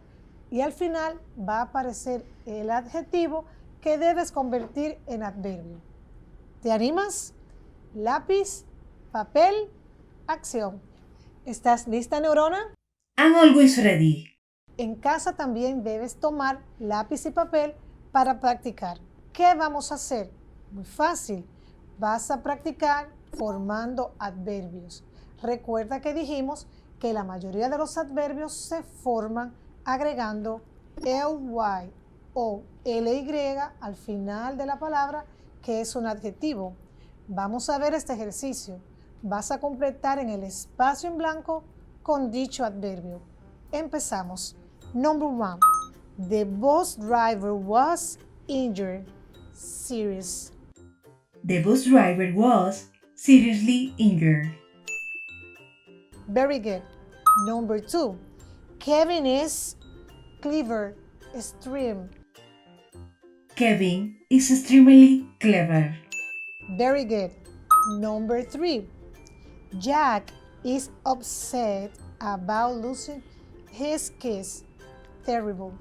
y al final va a aparecer el adjetivo que debes convertir en adverbio. ¿Te animas? Lápiz, papel, acción. ¿Estás lista, neurona? I'm always ready. En casa también debes tomar lápiz y papel para practicar. ¿Qué vamos a hacer? Muy fácil. Vas a practicar formando adverbios. Recuerda que dijimos que la mayoría de los adverbios se forman agregando ly o ly al final de la palabra, que es un adjetivo. Vamos a ver este ejercicio. Vas a completar en el espacio en blanco con dicho adverbio. Empezamos. Number 1. The bus driver was injured. Serious. The bus driver was seriously injured. Very good. Number 2. Kevin is clever, extreme. Kevin is extremely clever. Very good. Number 3. Jack is upset about losing his keys. Terrible.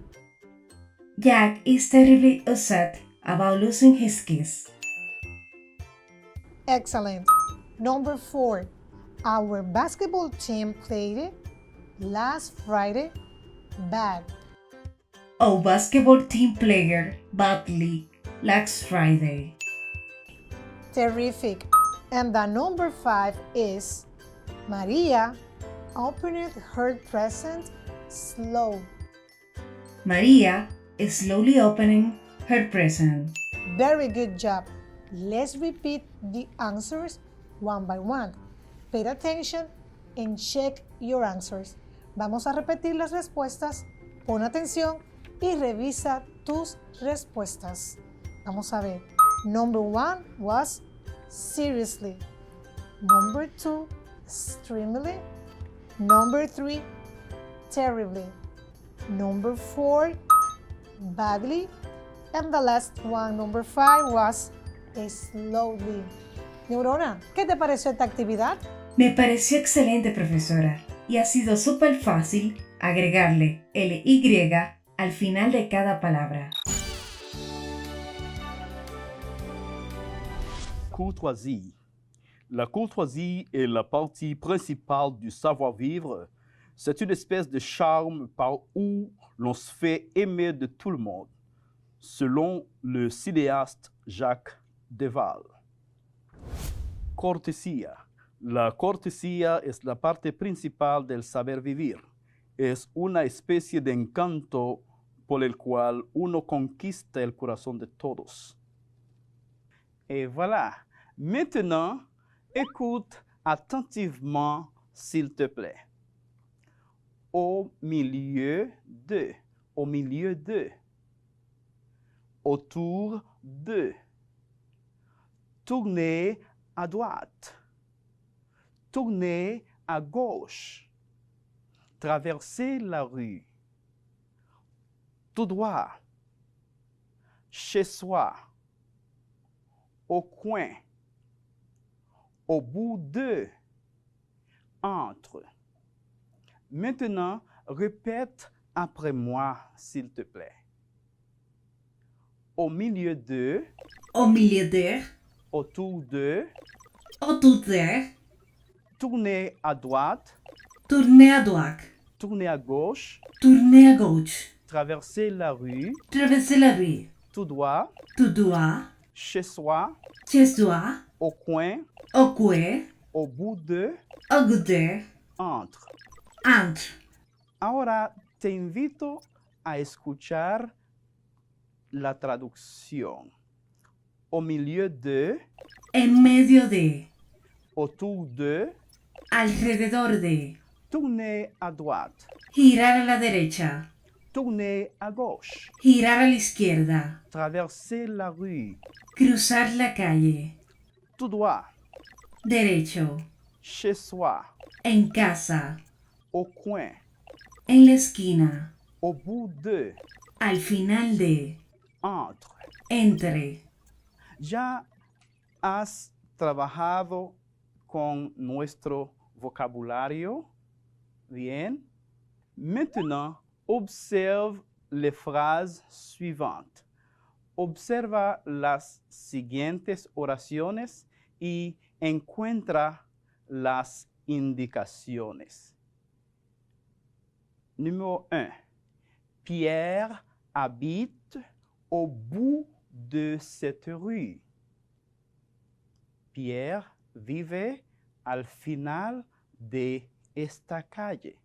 Jack is terribly upset about losing his keys. Excellent. Number 4. Our basketball team played last Friday bad. Our basketball team played badly last Friday. Terrific. And the number 5 is Maria opened her present slow. Maria is slowly opening her present. Very good job. Let's repeat the answers one by one. Pay attention and check your answers. Vamos a repetir las respuestas. Pon atención y revisa tus respuestas. Vamos a ver. Number 1 was seriously. Number 2, extremely. Number 3, terribly. Number 4, badly. And the last one, number 5, was slowly. Neurona, ¿qué te pareció esta actividad? Me pareció excelente, profesora, y ha sido súper fácil agregarle LY al final de cada palabra. Courtoisie. La courtoisie est la partie principale du savoir-vivre. C'est une espèce de charme par où l'on se fait aimer de tout le monde, selon le cinéaste Jacques Deval. Cortesía. La cortesía es la parte principal del saber vivir. Es una especie de encanto por el cual uno conquista el corazón de todos. Et voilà. Maintenant, écoute attentivement, s'il te plaît. Au milieu de, au milieu de, autour de, tournez à droite, tournez à gauche, traversez la rue, tout droit, chez soi, au coin, au bout de, entre. Maintenant, répète après moi, s'il te plaît. Au milieu de, Au milieu de, autour de, autour de, tournez à droite, tournez à droite, tournez à gauche, tournez à gauche, traversez la rue, traversez la rue, tout droit, tout droit, chez soi, chez soi, au coin, au coin, au bout de, au bout de, entre. entre. Ahora te invito a escuchar la traducción. Au milieu de, En medio de, autour de, alrededor de, tournez à droite, girar a la derecha, tournez à gauche, girar a la izquierda, traversez la rue, cruzar la calle, tout droit, derecho, chez soi, en casa, au coin, en la esquina, au bout de, al final de, entre. entre. ¿Ya has trabajado con nuestro vocabulario? Bien. Maintenant, observe les phrases suivantes. Observa las siguientes oraciones y encuentra las indicaciones. Numéro 1. Pierre habite au bout de cette rue. Pierre vive al final de esta calle.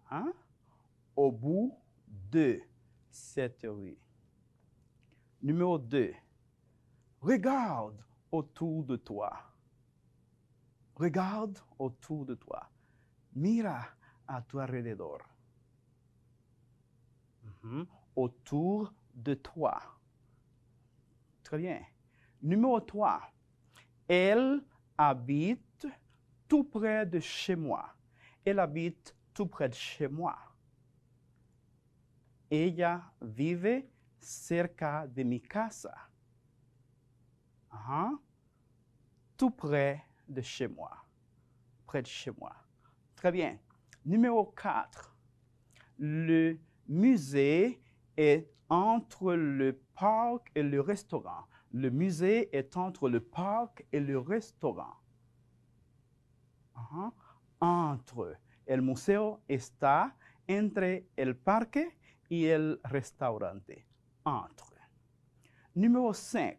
Hein? Au bout de cette rue. Numéro 2. Regarde autour de toi. Regarde autour de toi. Mira a tu alrededor. Autour de toi. Très bien. Numéro 3. Elle habite tout près de chez moi. Elle habite tout près de chez moi. Ella vive cerca de mi casa. Tout près de chez moi. Près de chez moi. Très bien. Numéro 4. Le musée est entre le parc et le restaurant. Le musée est entre le parc et le restaurant. Entre. El museo está entre el parque y el restaurante. Entre. Numéro 5.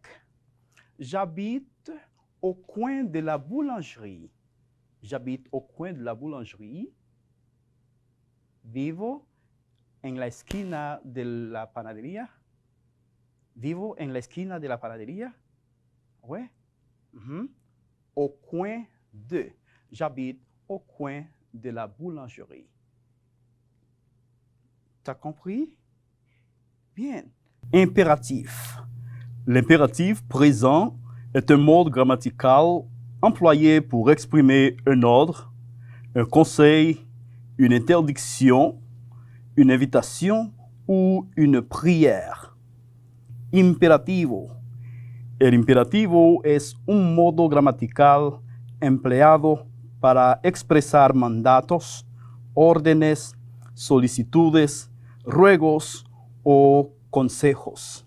J'habite au coin de la boulangerie. J'habite au coin de la boulangerie. Vivo en la esquina de la panadería. Vivo en la esquina de la panadería. Ouais. Au coin de. J'habite au coin de la boulangerie. T'as compris? Bien. Impératif. L'impératif présent est un mode grammatical employé pour exprimer un ordre, un conseil, une interdiction, une invitation ou une prière. Imperativo. El imperativo es un modo gramatical empleado para expresar mandatos, órdenes, solicitudes, ruegos o consejos.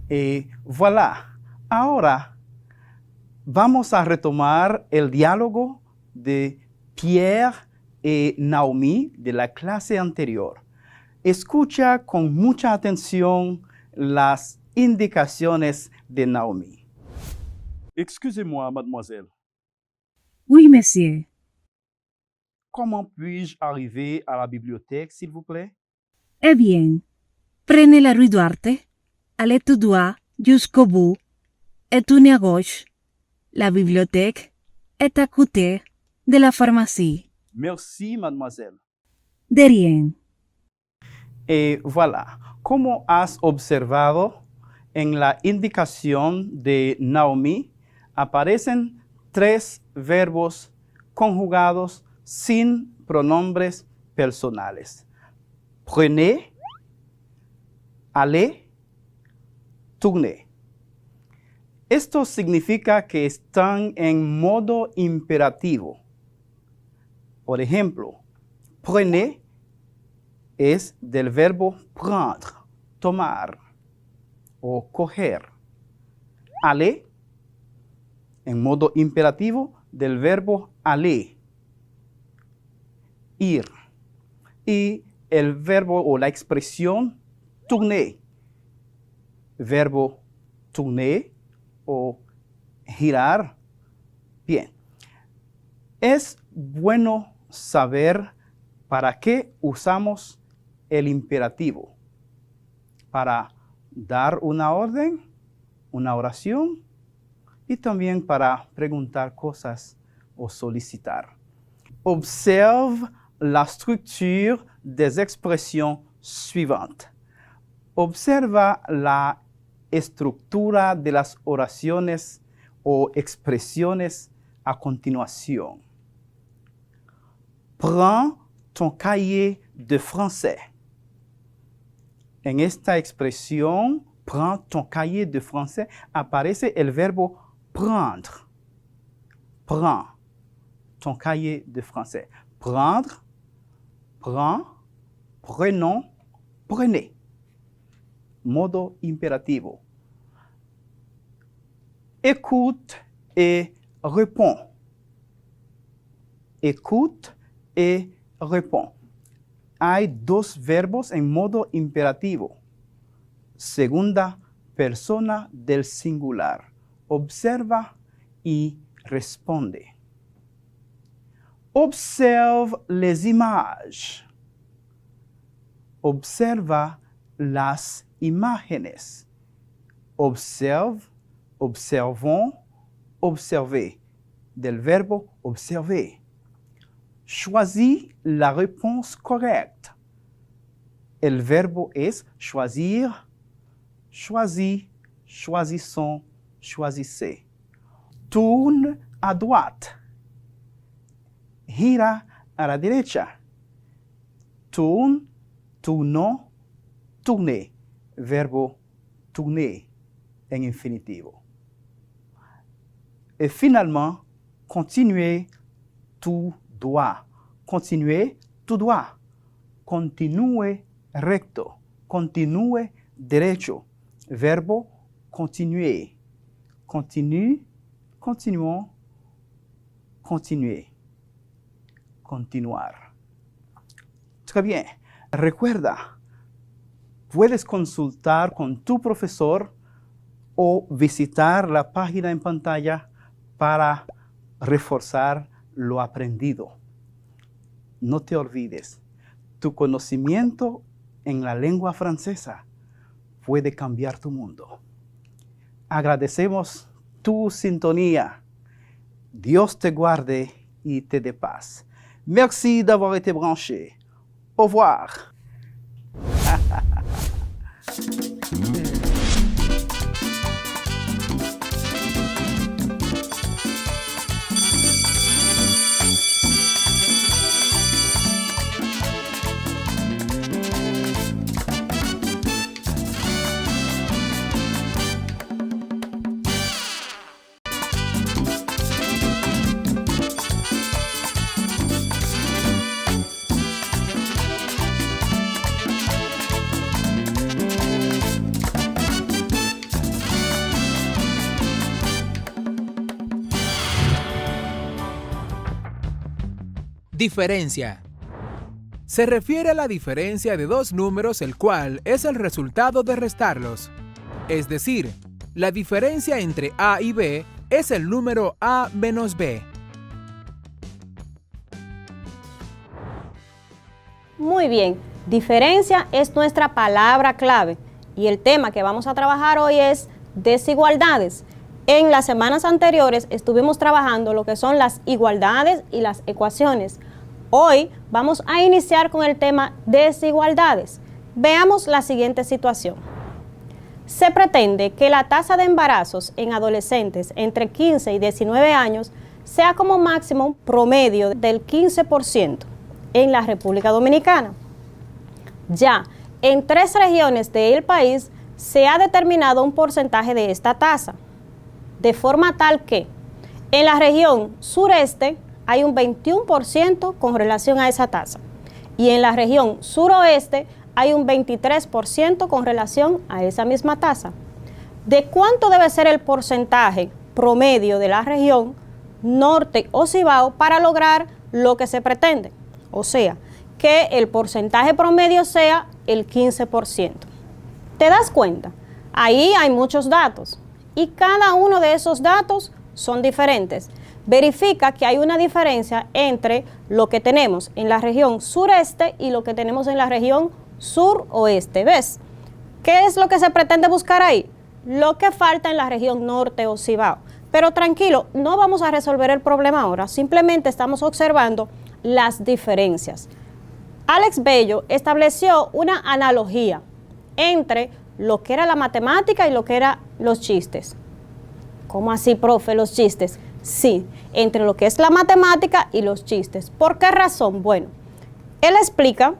Y voilà. Ahora vamos a retomar el diálogo de Pierre y Naomi de la clase anterior. Escucha con mucha atención las indicaciones de Naomi. Excusez-moi, mademoiselle. Oui, monsieur. Comment puis-je arriver à la bibliothèque, s'il vous plaît? Eh bien, prenez la rue Duarte, allez tout droit jusqu'au bout et tournez à gauche. La bibliothèque est à côté de la pharmacie. Merci, mademoiselle. De rien. Y voilà. Como has observado, en la indicación de Naomi aparecen 3 verbos conjugados sin pronombres personales. Prenez, allez, tournez. Esto significa que están en modo imperativo. Por ejemplo, prenez es del verbo prendre, tomar o coger. Aller, en modo imperativo, del verbo aller, ir. Y el verbo o la expresión tourner, verbo tourner o girar. Bien. Es bueno saber para qué usamos el imperativo. Para dar una orden, una oración y también para preguntar cosas o solicitar. Observe la structure des expressions suivantes. Observa la estructura de las oraciones o expresiones a continuación. Prends ton cahier de français. En esta expresión, prends ton cahier de français, aparece el verbo prendre. Prends ton cahier de français. Prendre, prends, prenons, prenez. Modo imperativo. Écoute et réponds. Écoute et réponds. Hay 2 verbos en modo imperativo. Segunda persona del singular. Observa y responde. Observe les images. Observa las imágenes. Observe, observons, observer. Del verbo observer. Choisis la réponse correcte. El verbo es choisir, choisis, choisissons, choisissez. Tourne à droite. Gira a la derecha. Tourne, tournons, tournez. verbo tourner en infinitivo. Et finalement, continuer tout droit. Continuer tout droit. Continue recto. Continue derecho. Verbo continuer. Continue, continuons, continuer. Continuar. Très bien. Recuerda, puedes consultar con tu profesor o visitar la página en pantalla para reforzar lo aprendido. No te olvides, tu conocimiento en la lengua francesa puede cambiar tu mundo. Agradecemos tu sintonía. Dios te guarde y te dé paz. Merci d'avoir été branché. Au revoir. Diferencia. Se refiere a la diferencia de dos números, el cual es el resultado de restarlos. Es decir, la diferencia entre A y B es el número A menos B. Muy bien, diferencia es nuestra palabra clave y el tema que vamos a trabajar hoy es desigualdades. En las semanas anteriores estuvimos trabajando lo que son las igualdades y las ecuaciones. Hoy vamos a iniciar con el tema desigualdades. Veamos la siguiente situación. Se pretende que la tasa de embarazos en adolescentes entre 15 y 19 años sea como máximo promedio del 15% en la República Dominicana. Ya en 3 regiones del país se ha determinado un porcentaje de esta tasa, de forma tal que en la región sureste hay un 21% con relación a esa tasa y en la región suroeste hay un 23% con relación a esa misma tasa. ¿De cuánto debe ser el porcentaje promedio de la región norte o Cibao para lograr lo que se pretende? O sea, que el porcentaje promedio sea el 15%. ¿Te das cuenta? Ahí hay muchos datos y cada uno de esos datos son diferentes. Verifica que hay una diferencia entre lo que tenemos en la región sureste y lo que tenemos en la región suroeste. ¿Ves? ¿Qué es lo que se pretende buscar ahí? Lo que falta en la región norte o Cibao. Pero tranquilo, no vamos a resolver el problema ahora, simplemente estamos observando las diferencias. Alex Bello estableció una analogía entre lo que era la matemática y lo que eran los chistes. ¿Cómo así, profe, los chistes? Sí, entre lo que es la matemática y los chistes. ¿Por qué razón? Bueno, él explica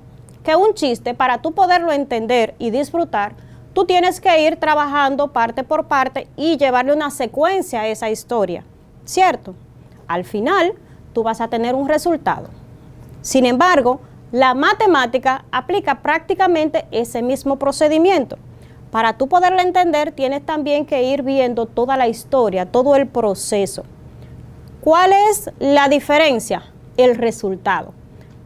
que un chiste, para tú poderlo entender y disfrutar, tú tienes que ir trabajando parte por parte y llevarle una secuencia a esa historia, ¿cierto? Al final, tú vas a tener un resultado. Sin embargo, la matemática aplica prácticamente ese mismo procedimiento. Para tú poderla entender, tienes también que ir viendo toda la historia, todo el proceso. ¿Cuál es la diferencia? El resultado.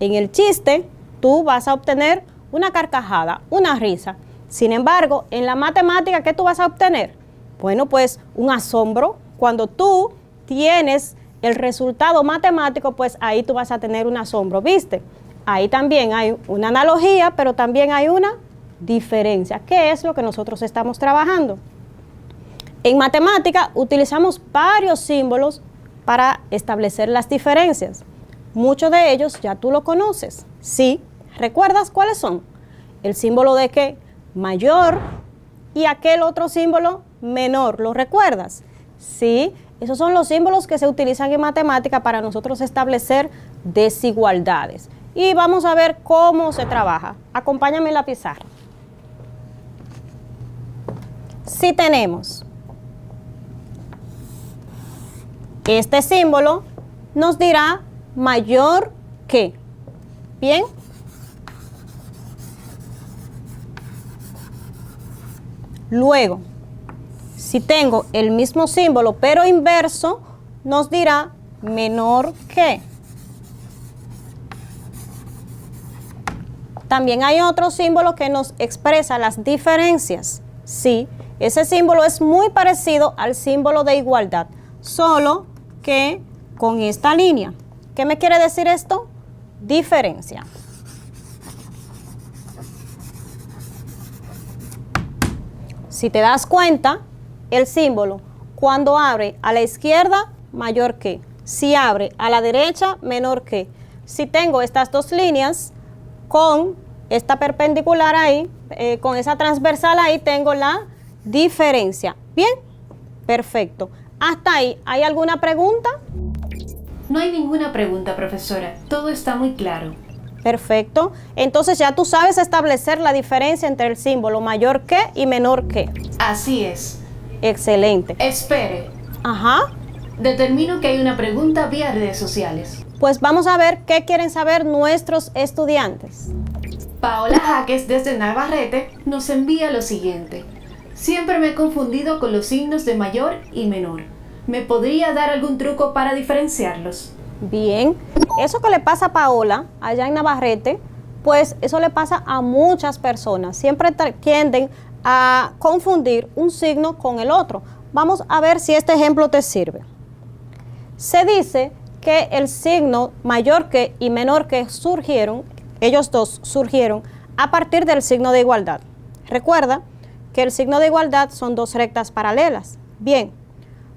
En el chiste, tú vas a obtener una carcajada, una risa. Sin embargo, en la matemática, ¿qué tú vas a obtener? Bueno, pues un asombro. Cuando tú tienes el resultado matemático, pues ahí tú vas a tener un asombro, ¿viste? Ahí también hay una analogía, pero también hay una diferencia. ¿Qué es lo que nosotros estamos trabajando? En matemática utilizamos varios símbolos para establecer las diferencias. Muchos de ellos ya tú lo conoces. ¿Sí? ¿Recuerdas cuáles son? El símbolo de qué? Mayor y aquel otro símbolo menor. ¿Lo recuerdas? Sí, esos son los símbolos que se utilizan en matemática para nosotros establecer desigualdades. Y vamos a ver cómo se trabaja. Acompáñame en la pizarra. Si tenemos este símbolo, nos dirá mayor que. Bien. Luego, si tengo el mismo símbolo pero inverso, nos dirá menor que. También hay otro símbolo que nos expresa las diferencias. Sí, ese símbolo es muy parecido al símbolo de igualdad, solo que con esta línea. ¿Qué me quiere decir esto? Diferencia. Si te das cuenta, el símbolo cuando abre a la izquierda, mayor que. Si abre a la derecha, menor que. Si tengo estas dos líneas, con esta perpendicular ahí, con esa transversal ahí, tengo la diferencia. ¿Bien? Perfecto. Hasta ahí, ¿hay alguna pregunta? No hay ninguna pregunta, profesora. Todo está muy claro. Perfecto. Entonces ya tú sabes establecer la diferencia entre el símbolo mayor que y menor que. Así es. Excelente. Espere. Ajá. Determino que hay una pregunta vía redes sociales. Pues vamos a ver qué quieren saber nuestros estudiantes. Paola Jaques desde Navarrete nos envía lo siguiente. Siempre me he confundido con los signos de mayor y menor. ¿Me podría dar algún truco para diferenciarlos? Bien, eso que le pasa a Paola allá en Navarrete, pues eso le pasa a muchas personas. Siempre tienden a confundir un signo con el otro. Vamos a ver si este ejemplo te sirve. Se dice que el signo mayor que y menor que surgieron, ellos dos surgieron a partir del signo de igualdad. Recuerda que el signo de igualdad son dos rectas paralelas. Bien,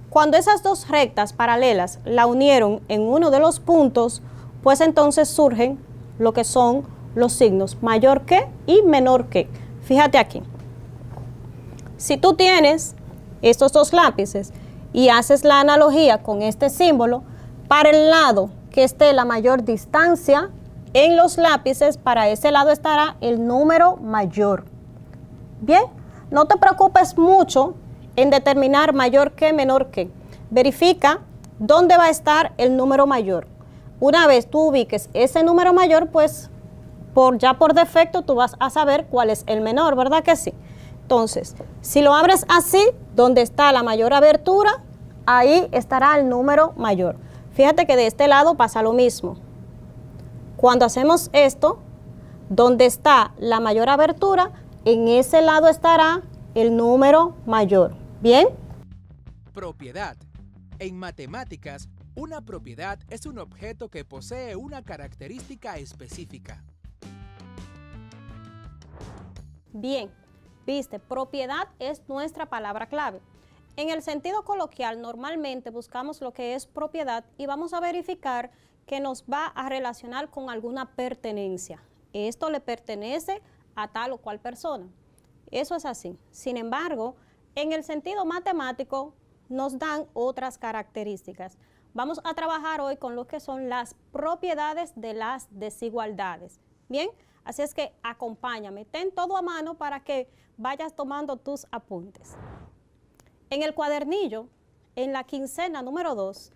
cuando esas dos rectas paralelas la unieron en uno de los puntos, pues entonces surgen lo que son los signos mayor que y menor que. Fíjate aquí. Si tú tienes estos dos lápices y haces la analogía con este símbolo, para el lado que esté la mayor distancia en los lápices, para ese lado estará el número mayor. Bien, no te preocupes mucho en determinar mayor que, menor que. Verifica dónde va a estar el número mayor. Una vez tú ubiques ese número mayor, pues ya por defecto tú vas a saber cuál es el menor, ¿verdad que sí? Entonces, si lo abres así, donde está la mayor abertura, ahí estará el número mayor. Fíjate que de este lado pasa lo mismo. Cuando hacemos esto, donde está la mayor abertura, en ese lado estará el número mayor. ¿Bien? Propiedad. En matemáticas, una propiedad es un objeto que posee una característica específica. Bien, viste, propiedad es nuestra palabra clave. En el sentido coloquial, normalmente buscamos lo que es propiedad y vamos a verificar que nos va a relacionar con alguna pertenencia. Esto le pertenece a tal o cual persona. Eso es así. Sin embargo, en el sentido matemático nos dan otras características. Vamos a trabajar hoy con lo que son las propiedades de las desigualdades. Bien, así es que acompáñame, ten todo a mano para que vayas tomando tus apuntes. En el cuadernillo, en la quincena número 2,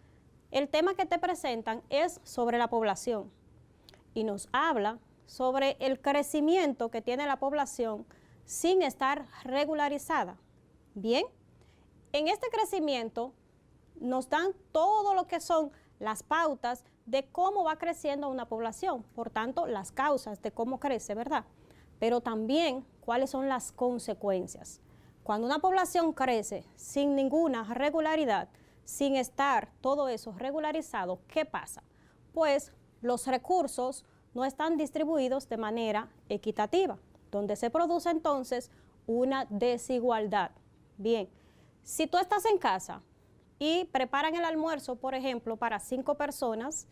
el tema que te presentan es sobre la población y nos habla sobre el crecimiento que tiene la población sin estar regularizada. Bien, en este crecimiento nos dan todo lo que son las pautas de cómo va creciendo una población, por tanto, las causas de cómo crece, ¿verdad? Pero también cuáles son las consecuencias. Cuando una población crece sin ninguna regularidad, sin estar todo eso regularizado, ¿qué pasa? Pues los recursos no están distribuidos de manera equitativa, donde se produce entonces una desigualdad. Bien, si tú estás en casa y preparan el almuerzo, por ejemplo, para 5 personas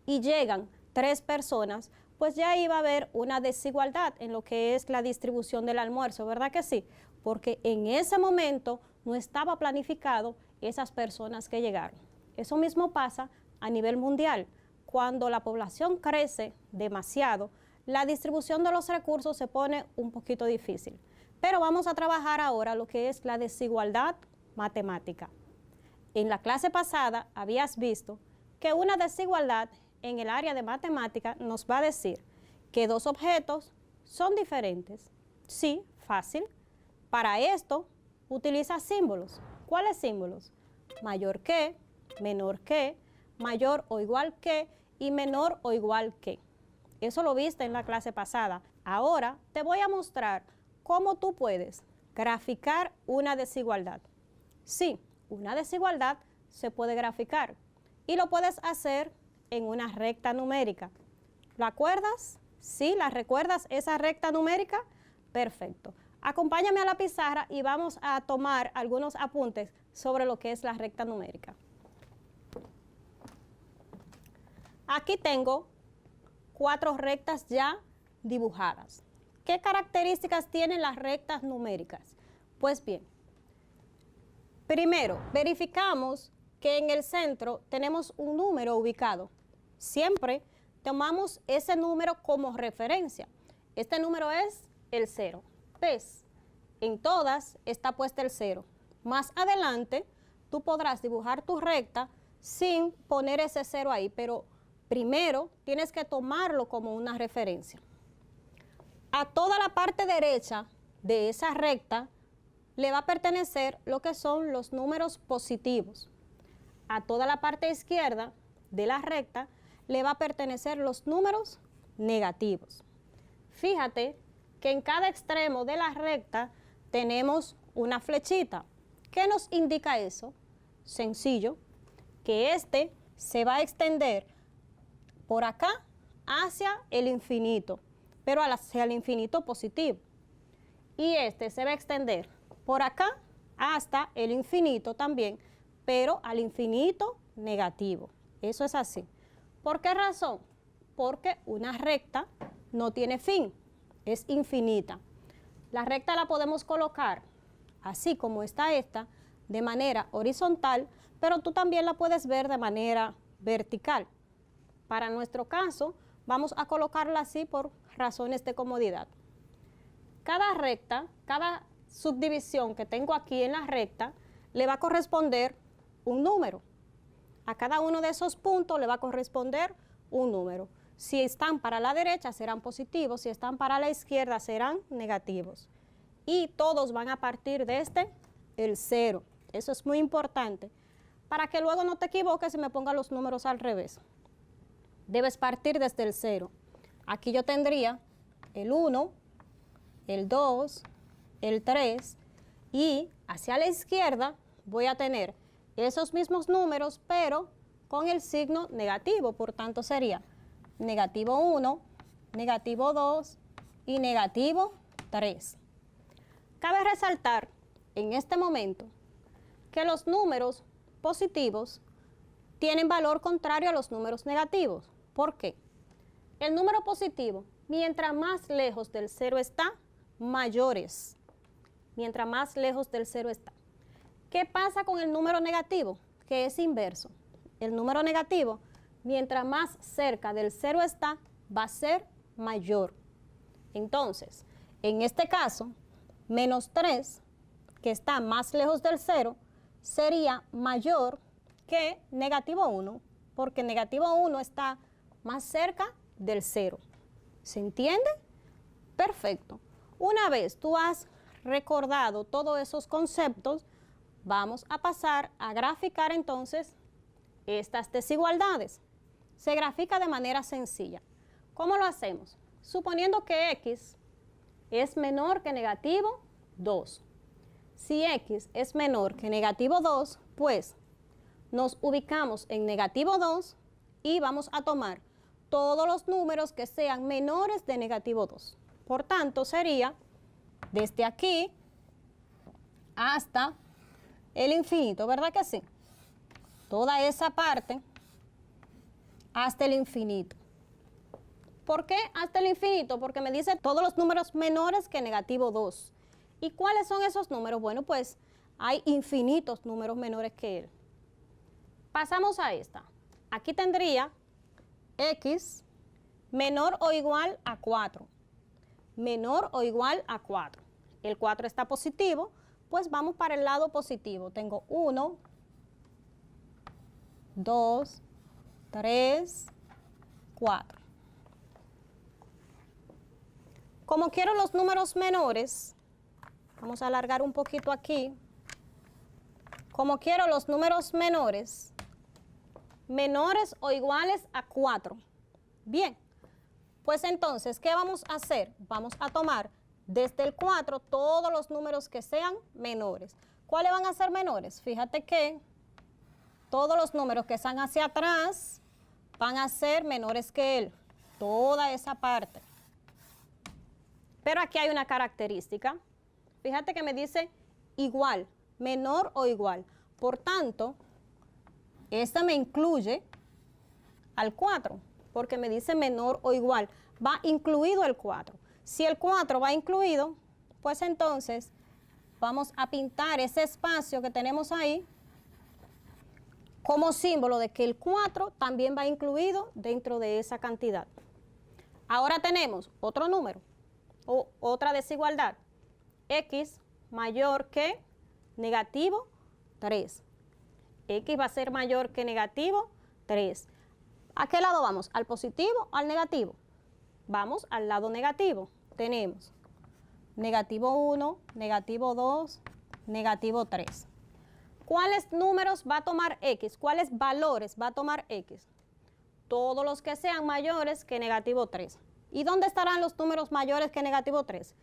y llegan 3 personas, pues ya ahí va a haber una desigualdad en lo que es la distribución del almuerzo, ¿verdad que sí? Porque en ese momento no estaba planificado esas personas que llegaron. Eso mismo pasa a nivel mundial. Cuando la población crece demasiado, la distribución de los recursos se pone un poquito difícil. Pero vamos a trabajar ahora lo que es la desigualdad matemática. En la clase pasada habías visto que una desigualdad en el área de matemática nos va a decir que dos objetos son diferentes. Sí, fácil. Para esto, utiliza símbolos. ¿Cuáles símbolos? Mayor que, menor que, mayor o igual que y menor o igual que. Eso lo viste en la clase pasada. Ahora te voy a mostrar cómo tú puedes graficar una desigualdad. Sí, una desigualdad se puede graficar y lo puedes hacer en una recta numérica. ¿Lo acuerdas? ¿Sí? ¿La recuerdas esa recta numérica? Perfecto. Acompáñame a la pizarra y vamos a tomar algunos apuntes sobre lo que es la recta numérica. Aquí tengo 4 rectas ya dibujadas. ¿Qué características tienen las rectas numéricas? Pues bien, primero verificamos que en el centro tenemos un número ubicado. Siempre tomamos ese número como referencia. Este número es el 0. ¿Ves? En todas está puesto el 0. Más adelante tú podrás dibujar tu recta sin poner ese 0 ahí, pero primero tienes que tomarlo como una referencia. A toda la parte derecha de esa recta le va a pertenecer lo que son los números positivos. A toda la parte izquierda de la recta le va a pertenecer los números negativos. Fíjate que en cada extremo de la recta tenemos una flechita. ¿Qué nos indica eso? Sencillo, que este se va a extender por acá hacia el infinito, pero hacia el infinito positivo. Y este se va a extender por acá hasta el infinito también, pero al infinito negativo. Eso es así. ¿Por qué razón? Porque una recta no tiene fin, es infinita. La recta la podemos colocar así como está esta, de manera horizontal, pero tú también la puedes ver de manera vertical. Para nuestro caso, vamos a colocarla así por razones de comodidad. Cada recta, cada subdivisión que tengo aquí en la recta, le va a corresponder un número. A cada uno de esos puntos le va a corresponder un número. Si están para la derecha serán positivos, si están para la izquierda serán negativos. Y todos van a partir desde el 0. Eso es muy importante, para que luego no te equivoques y me ponga los números al revés. Debes partir desde el 0. Aquí yo tendría el 1, el 2, el 3 y hacia la izquierda voy a tener esos mismos números, pero con el signo negativo. Por tanto sería negativo 1, negativo 2 y negativo 3. Cabe resaltar en este momento que los números positivos tienen valor contrario a los números negativos. ¿Por qué? El número positivo, mientras más lejos del 0 está, mayor es. Mientras más lejos del 0 está. ¿Qué pasa con el número negativo? Que es inverso. El número negativo, mientras más cerca del 0 está, va a ser mayor. Entonces, en este caso, menos 3, que está más lejos del 0, sería mayor que negativo 1, porque negativo 1 está más cerca del 0. ¿Se entiende? Perfecto. Una vez tú has recordado todos esos conceptos, vamos a pasar a graficar entonces estas desigualdades. Se grafica de manera sencilla. ¿Cómo lo hacemos? Suponiendo que x es menor que negativo 2. Si x es menor que negativo 2, pues nos ubicamos en negativo 2 y vamos a tomar todos los números que sean menores de negativo 2. Por tanto, sería desde aquí hasta el infinito, ¿verdad que sí? Toda esa parte hasta el infinito. ¿Por qué hasta el infinito? Porque me dice todos los números menores que negativo 2. ¿Y cuáles son esos números? Bueno, pues hay infinitos números menores que él. Pasamos a esta. Aquí tendría x menor o igual a 4. Menor o igual a 4. el 4 está positivo, pues vamos para el lado positivo. Tengo 1, 2, 3, 4. Como quiero los números menores, vamos a alargar un poquito aquí. Como quiero los números menores o iguales a 4. Bien, pues entonces, ¿qué vamos a hacer? Vamos a tomar desde el 4 todos los números que sean menores. ¿Cuáles van a ser menores? Fíjate que todos los números que están hacia atrás van a ser menores que él. Toda esa parte. Pero aquí hay una característica. Fíjate que me dice igual, menor o igual. Por tanto, esta me incluye al 4, porque me dice menor o igual. Va incluido el 4. Si el 4 va incluido, pues entonces vamos a pintar ese espacio que tenemos ahí como símbolo de que el 4 también va incluido dentro de esa cantidad. Ahora tenemos otro número o otra desigualdad. X mayor que negativo 3. X va a ser mayor que negativo 3. ¿A qué lado vamos? ¿Al positivo o al negativo? Vamos al lado negativo. Tenemos negativo 1, negativo 2, negativo 3. ¿Cuáles números va a tomar X? ¿Cuáles valores va a tomar X? Todos los que sean mayores que negativo 3. ¿Y dónde estarán los números mayores que negativo 3?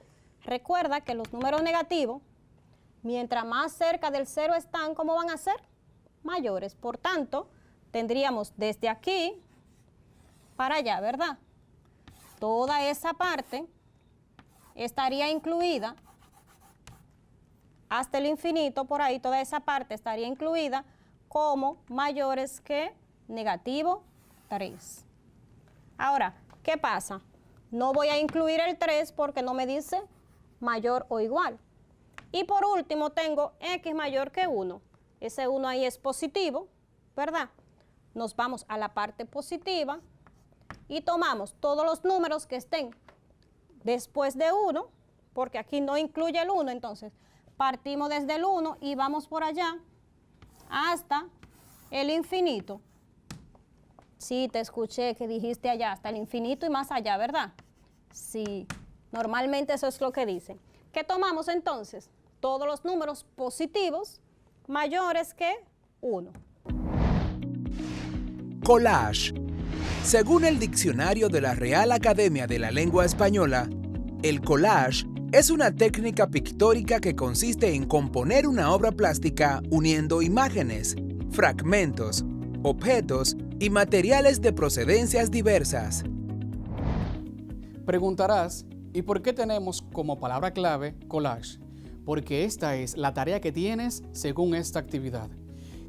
Recuerda que los números negativos, mientras más cerca del 0 están, ¿cómo van a ser? Mayores. Por tanto, tendríamos desde aquí para allá, ¿verdad? Toda esa parte estaría incluida hasta el infinito, por ahí toda esa parte estaría incluida como mayores que negativo 3. Ahora, ¿qué pasa? No voy a incluir el 3 porque no me dice mayor o igual. Y por último tengo X mayor que 1. Ese 1 ahí es positivo, ¿verdad? Nos vamos a la parte positiva y tomamos todos los números que estén después de 1, porque aquí no incluye el 1, entonces partimos desde el 1 y vamos por allá hasta el infinito. Sí, te escuché que dijiste allá, hasta el infinito y más allá, ¿verdad? Sí, normalmente eso es lo que dicen. ¿Qué tomamos entonces? Todos los números positivos mayores que 1. Collage. Según el diccionario de la Real Academia de la Lengua Española, el collage es una técnica pictórica que consiste en componer una obra plástica uniendo imágenes, fragmentos, objetos y materiales de procedencias diversas. Preguntarás, ¿y por qué tenemos como palabra clave collage? Porque esta es la tarea que tienes según esta actividad,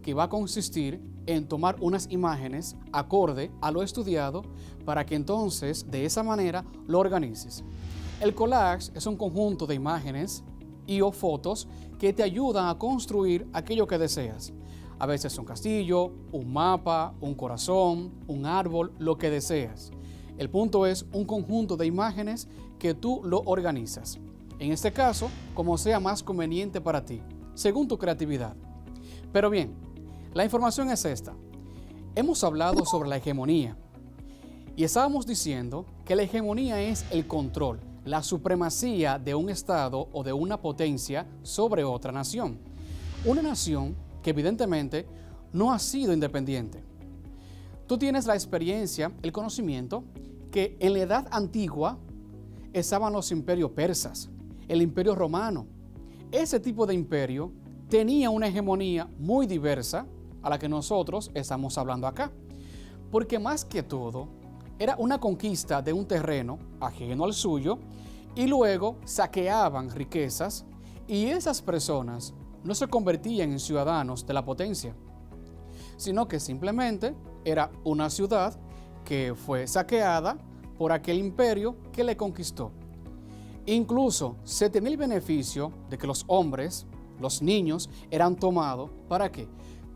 que va a consistir en tomar unas imágenes acorde a lo estudiado para que entonces de esa manera lo organices. El collage es un conjunto de imágenes y o fotos que te ayudan a construir aquello que deseas. A veces un castillo, un mapa, un corazón, un árbol, lo que deseas. El punto es un conjunto de imágenes que tú lo organizas. En este caso, como sea más conveniente para ti, según tu creatividad. Pero bien, la información es esta. Hemos hablado sobre la hegemonía y estábamos diciendo que la hegemonía es el control, la supremacía de un estado o de una potencia sobre otra nación. Una nación que evidentemente no ha sido independiente. Tú tienes la experiencia, el conocimiento, que en la edad antigua estaban los imperios persas, el imperio romano. Ese tipo de imperio tenía una hegemonía muy diversa a la que nosotros estamos hablando acá, porque más que todo era una conquista de un terreno ajeno al suyo y luego saqueaban riquezas y esas personas no se convertían en ciudadanos de la potencia, sino que simplemente era una ciudad que fue saqueada por aquel imperio que le conquistó. Incluso se tenía el beneficio de que los hombres, los niños, eran tomados, ¿para qué?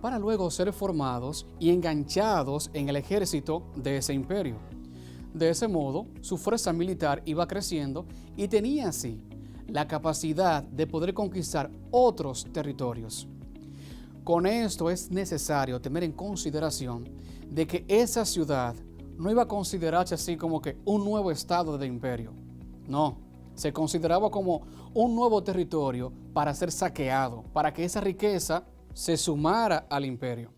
Para luego ser formados y enganchados en el ejército de ese imperio. De ese modo, su fuerza militar iba creciendo y tenía así la capacidad de poder conquistar otros territorios. Con esto es necesario tener en consideración de que esa ciudad no iba a considerarse así como que un nuevo estado del imperio. No, se consideraba como un nuevo territorio para ser saqueado, para que esa riqueza se sumara al imperio.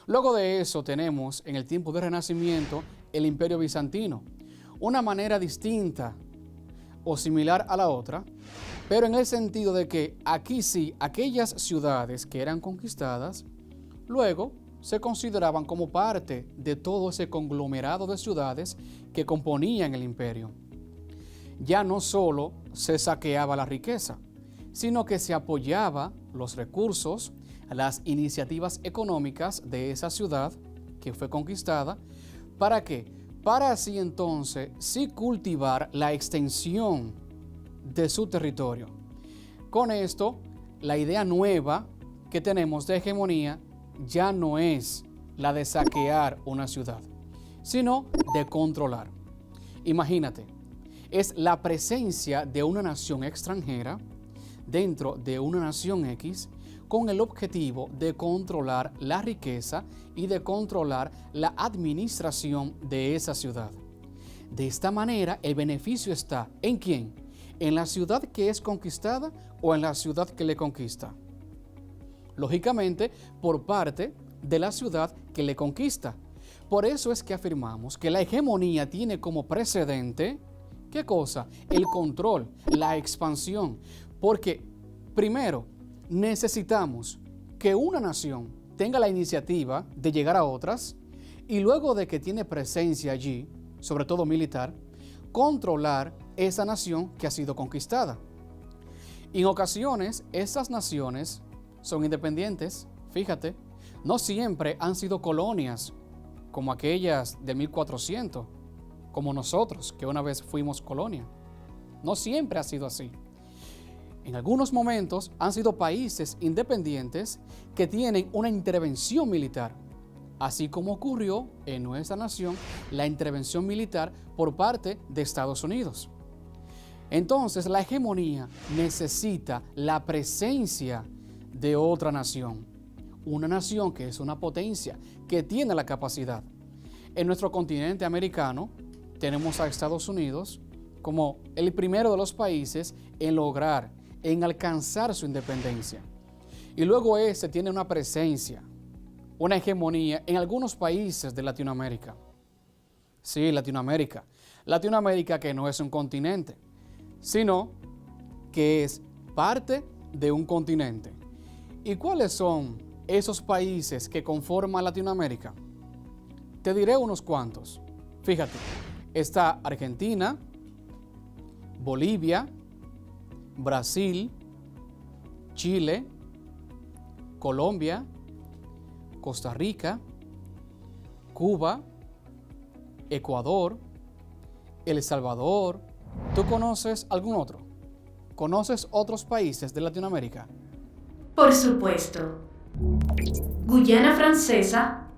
Luego de eso tenemos en el tiempo del Renacimiento el Imperio Bizantino, una manera distinta o similar a la otra, pero en el sentido de que aquí sí, aquellas ciudades que eran conquistadas, luego se consideraban como parte de todo ese conglomerado de ciudades que componían el imperio. Ya no solo se saqueaba la riqueza, sino que se apoyaba los recursos, las iniciativas económicas de esa ciudad que fue conquistada. ¿Para qué? Para así entonces sí cultivar la extensión de su territorio. Con esto, la idea nueva que tenemos de hegemonía ya no es la de saquear una ciudad, sino de controlar. Imagínate, es la presencia de una nación extranjera dentro de una nación X con el objetivo de controlar la riqueza y de controlar la administración de esa ciudad. De esta manera, el beneficio está ¿en quién? ¿En la ciudad que es conquistada o en la ciudad que le conquista? Lógicamente, por parte de la ciudad que le conquista. Por eso es que afirmamos que la hegemonía tiene como precedente, ¿qué cosa? El control, la expansión. Porque, primero, necesitamos que una nación tenga la iniciativa de llegar a otras y luego de que tiene presencia allí, sobre todo militar, controlar esa nación que ha sido conquistada. En ocasiones, esas naciones son independientes, fíjate, no siempre han sido colonias como aquellas de 1400, como nosotros, que una vez fuimos colonia. No siempre ha sido así. En algunos momentos han sido países independientes que tienen una intervención militar, así como ocurrió en nuestra nación la intervención militar por parte de Estados Unidos. Entonces, la hegemonía necesita la presencia de otra nación, una nación que es una potencia, que tiene la capacidad. En nuestro continente americano tenemos a Estados Unidos como el primero de los países en lograr, en alcanzar su independencia. Y luego ese tiene una presencia, una hegemonía en algunos países de Latinoamérica. Sí, Latinoamérica. Latinoamérica que no es un continente, sino que es parte de un continente. ¿Y cuáles son esos países que conforman Latinoamérica? Te diré unos cuantos. Fíjate, está Argentina, Bolivia, Brasil, Chile, Colombia, Costa Rica, Cuba, Ecuador, El Salvador. ¿Tú conoces algún otro? ¿Conoces otros países de Latinoamérica? Por supuesto. Guyana Francesa,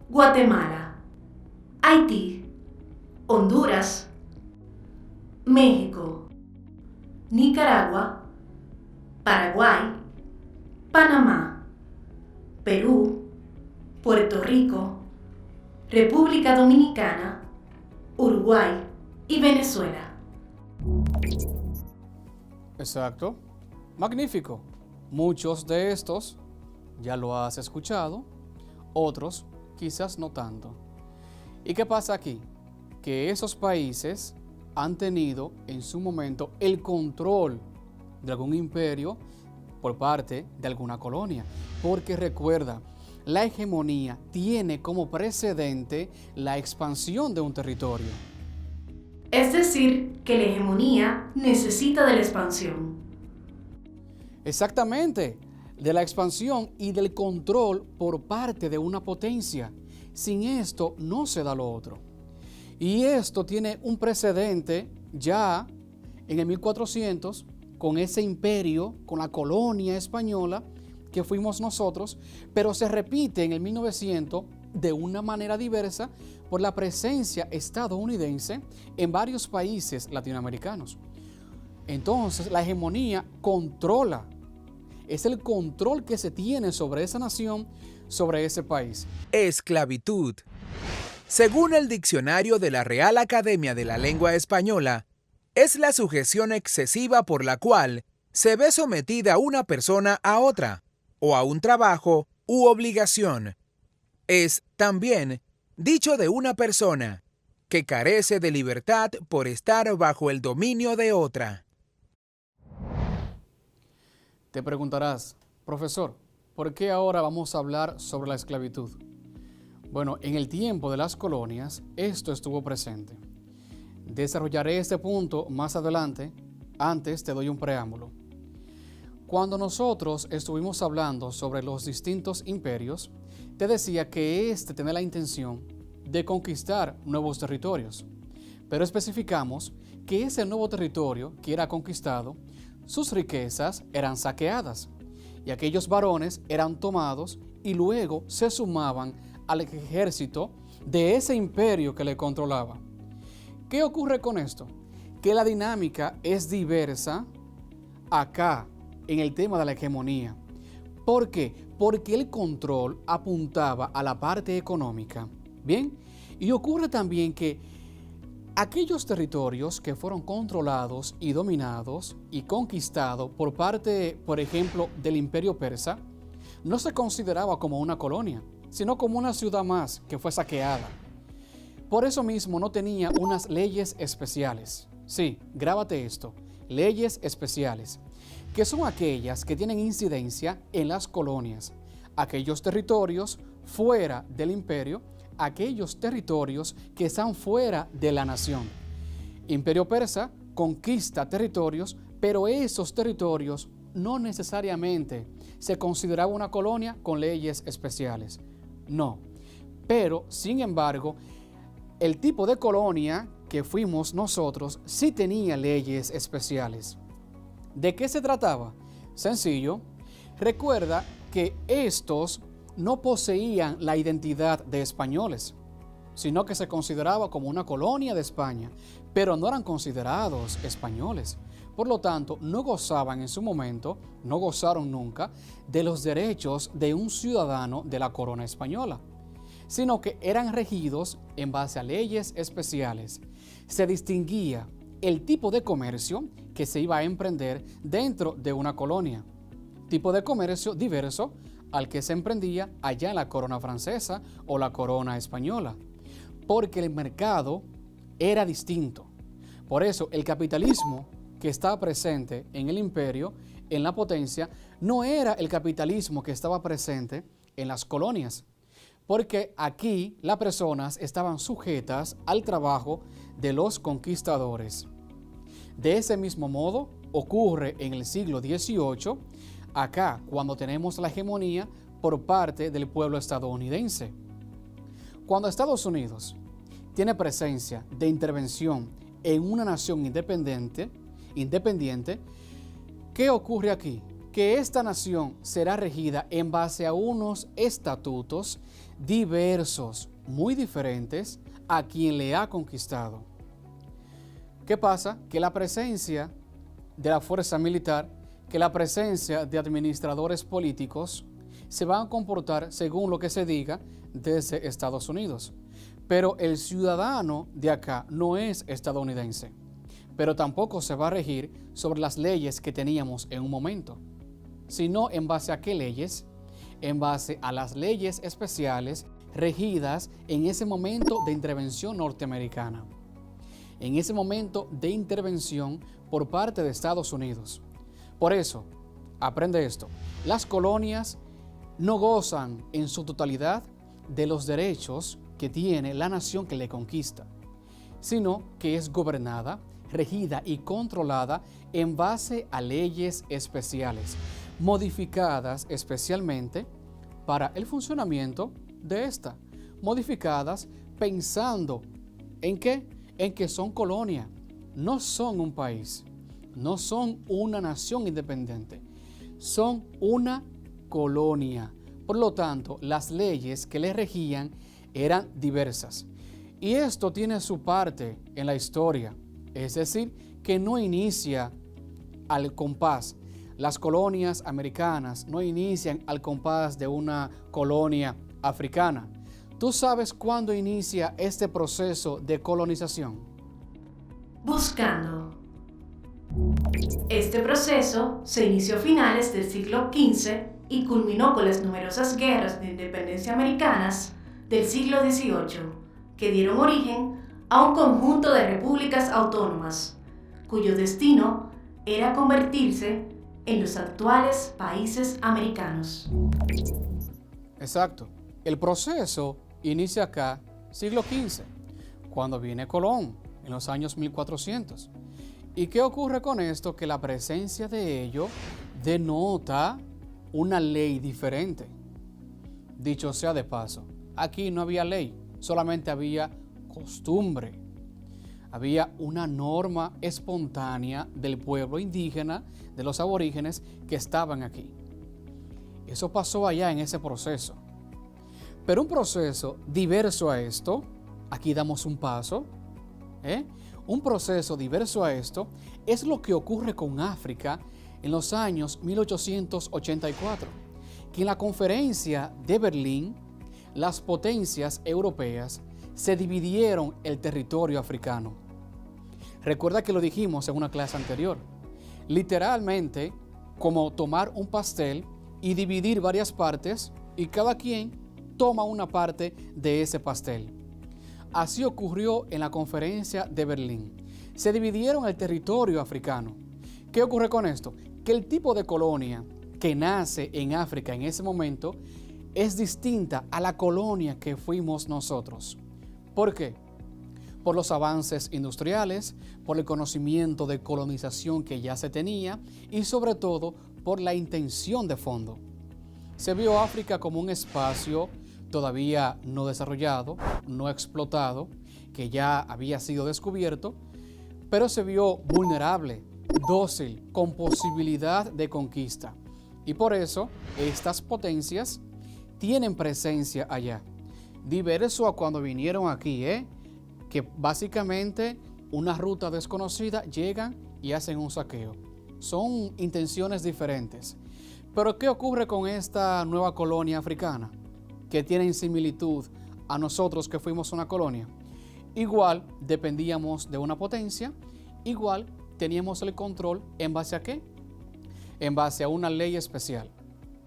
Guatemala, Haití, Honduras, México, Nicaragua, Paraguay, Panamá, Perú, Puerto Rico, República Dominicana, Uruguay y Venezuela. Exacto. Magnífico. Muchos de estos ya lo has escuchado, otros quizás no tanto. ¿Y qué pasa aquí? Que esos países han tenido en su momento el control de algún imperio por parte de alguna colonia. Porque recuerda, la hegemonía tiene como precedente la expansión de un territorio. Es decir, que la hegemonía necesita de la expansión. Exactamente, de la expansión y del control por parte de una potencia. Sin esto no se da lo otro. Y esto tiene un precedente ya en el 1400 con ese imperio, con la colonia española que fuimos nosotros, pero se repite en el 1900 de una manera diversa por la presencia estadounidense en varios países latinoamericanos. Entonces la hegemonía controla. Es el control que se tiene sobre esa nación, sobre ese país. Esclavitud. Según el diccionario de la Real Academia de la Lengua Española, es la sujeción excesiva por la cual se ve sometida una persona a otra, o a un trabajo u obligación. Es, también, dicho de una persona que carece de libertad por estar bajo el dominio de otra. Te preguntarás, profesor, ¿por qué ahora vamos a hablar sobre la esclavitud? Bueno, en el tiempo de las colonias, esto estuvo presente. Desarrollaré este punto más adelante, antes te doy un preámbulo. Cuando nosotros estuvimos hablando sobre los distintos imperios, te decía que este tenía la intención de conquistar nuevos territorios, pero especificamos que ese nuevo territorio que era conquistado, sus riquezas eran saqueadas y aquellos varones eran tomados y luego se sumaban al ejército de ese imperio que le controlaba. ¿Qué ocurre con esto? Que la dinámica es diversa acá en el tema de la hegemonía. ¿Por qué? Porque el control apuntaba a la parte económica. Bien, y ocurre también que aquellos territorios que fueron controlados y dominados y conquistados por parte, por ejemplo, del Imperio Persa, no se consideraba como una colonia, sino como una ciudad más que fue saqueada. Por eso mismo no tenía unas leyes especiales. Sí, grábate esto, leyes especiales, que son aquellas que tienen incidencia en las colonias, aquellos territorios fuera del imperio, aquellos territorios que están fuera de la nación. Imperio Persa conquista territorios, pero esos territorios no necesariamente se consideraba una colonia con leyes especiales. No, pero sin embargo, el tipo de colonia que fuimos nosotros sí tenía leyes especiales. ¿De qué se trataba? Sencillo. Recuerda que estos no poseían la identidad de españoles, sino que se consideraba como una colonia de España, pero no eran considerados españoles. Por lo tanto, no gozaban en su momento, no gozaron nunca de los derechos de un ciudadano de la corona española, sino que eran regidos en base a leyes especiales. Se distinguía el tipo de comercio que se iba a emprender dentro de una colonia, tipo de comercio diverso al que se emprendía allá en la corona francesa o la corona española, porque el mercado era distinto. Por eso el capitalismo que estaba presente en el imperio, en la potencia, no era el capitalismo que estaba presente en las colonias, porque aquí las personas estaban sujetas al trabajo de los conquistadores. De ese mismo modo ocurre en el siglo XVIII, acá cuando tenemos la hegemonía por parte del pueblo estadounidense. Cuando Estados Unidos tiene presencia de intervención en una nación independiente, ¿qué ocurre aquí? Que esta nación será regida en base a unos estatutos diversos, muy diferentes a quien le ha conquistado. ¿Qué pasa? Que la presencia de la fuerza militar, que la presencia de administradores políticos se van a comportar según lo que se diga desde Estados Unidos. Pero el ciudadano de acá no es estadounidense, pero tampoco se va a regir sobre las leyes que teníamos en un momento, sino en base a qué leyes, en base a las leyes especiales regidas en ese momento de intervención norteamericana, en ese momento de intervención por parte de Estados Unidos. Por eso, aprende esto, las colonias no gozan en su totalidad de los derechos que tiene la nación que le conquista, sino que es gobernada, regida y controlada en base a leyes especiales, modificadas especialmente para el funcionamiento de esta, modificadas pensando ¿en qué? En que son colonia, no son un país, no son una nación independiente, son una colonia. Por lo tanto, las leyes que les regían eran diversas. Y esto tiene su parte en la historia, es decir, que no inicia al compás. Las colonias americanas no inician al compás de una colonia africana. ¿Tú sabes cuándo inicia este proceso de colonización? Buscando. Este proceso se inició a finales del siglo XV y culminó con las numerosas guerras de independencia americanas del siglo XVIII, que dieron origen a un conjunto de repúblicas autónomas, cuyo destino era convertirse en los actuales países americanos. Exacto. El proceso inicia acá, siglo XV, cuando viene Colón, en los años 1400. ¿Y qué ocurre con esto? Que la presencia de ello denota una ley diferente. Dicho sea de paso, aquí no había ley, solamente había costumbre. Había una norma espontánea del pueblo indígena, de los aborígenes que estaban aquí. Eso pasó allá en ese proceso. Pero un proceso diverso a esto, aquí damos un paso, un proceso diverso a esto es lo que ocurre con África en los años 1884, que en la conferencia de Berlín, las potencias europeas se dividieron el territorio africano. Recuerda que lo dijimos en una clase anterior. Literalmente, como tomar un pastel y dividir varias partes y cada quien toma una parte de ese pastel. Así ocurrió en la conferencia de Berlín. Se dividieron el territorio africano. ¿Qué ocurre con esto? Que el tipo de colonia que nace en África en ese momento es distinta a la colonia que fuimos nosotros. ¿Por qué? Por los avances industriales, por el conocimiento de colonización que ya se tenía y sobre todo por la intención de fondo. Se vio África como un espacio todavía no desarrollado, no explotado, que ya había sido descubierto, pero se vio vulnerable, dócil, con posibilidad de conquista. Y por eso estas potencias tienen presencia allá. Diverso a cuando vinieron aquí, que básicamente una ruta desconocida llegan y hacen un saqueo. Son intenciones diferentes. Pero ¿qué ocurre con esta nueva colonia africana? Que tienen similitud a nosotros que fuimos una colonia. Igual dependíamos de una potencia, igual teníamos el control en base a ¿qué? En base a una ley especial,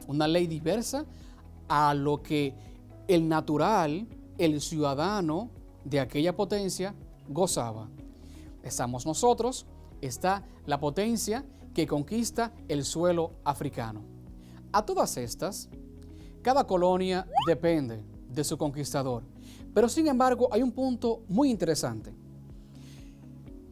una ley diversa a lo que el natural, el ciudadano de aquella potencia gozaba. Estamos nosotros, está la potencia que conquista el suelo africano. A todas estas, cada colonia depende de su conquistador. Pero sin embargo, hay un punto muy interesante.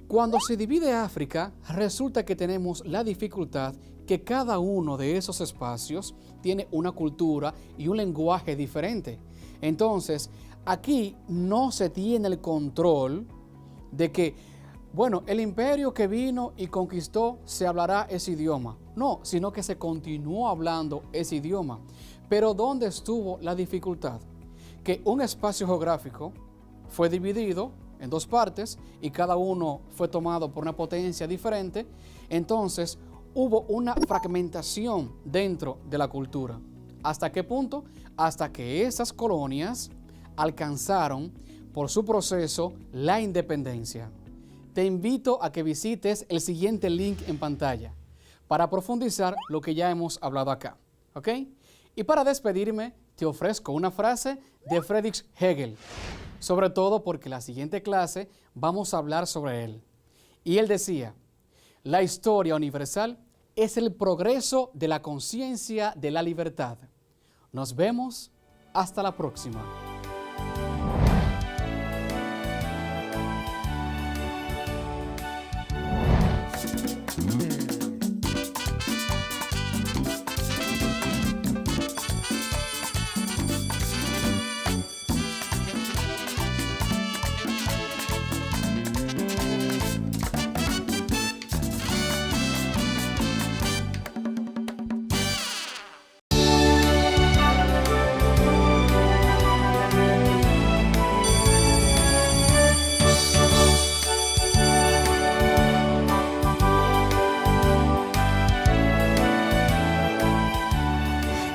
Cuando se divide África, resulta que tenemos la dificultad que cada uno de esos espacios tiene una cultura y un lenguaje diferente. Entonces, aquí no se tiene el control de que, bueno, el imperio que vino y conquistó se hablará ese idioma. No, sino que se continuó hablando ese idioma. Pero ¿dónde estuvo la dificultad? Que un espacio geográfico fue dividido en dos partes y cada uno fue tomado por una potencia diferente. Entonces hubo una fragmentación dentro de la cultura. ¿Hasta qué punto? Hasta que esas colonias alcanzaron por su proceso la independencia. Te invito a que visites el siguiente link en pantalla para profundizar lo que ya hemos hablado acá. ¿Ok? Y para despedirme, te ofrezco una frase de Friedrich Hegel, sobre todo porque la siguiente clase vamos a hablar sobre él. Y él decía, la historia universal es el progreso de la conciencia de la libertad. Nos vemos hasta la próxima.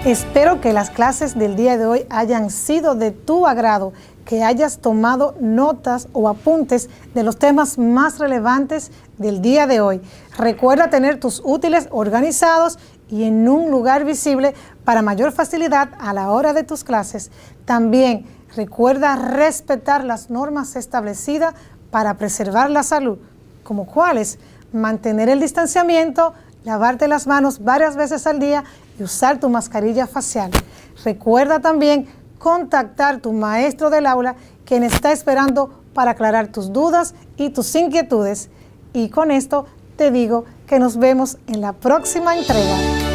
Espero que las clases del día de hoy hayan sido de tu agrado, que hayas tomado notas o apuntes de los temas más relevantes del día de hoy. Recuerda tener tus útiles organizados y en un lugar visible para mayor facilidad a la hora de tus clases. También recuerda respetar las normas establecidas para preservar la salud, como cuáles: mantener el distanciamiento, lavarte las manos varias veces al día y usar tu mascarilla facial. Recuerda también contactar a tu maestro del aula, quien está esperando para aclarar tus dudas y tus inquietudes. Y con esto te digo que nos vemos en la próxima entrega.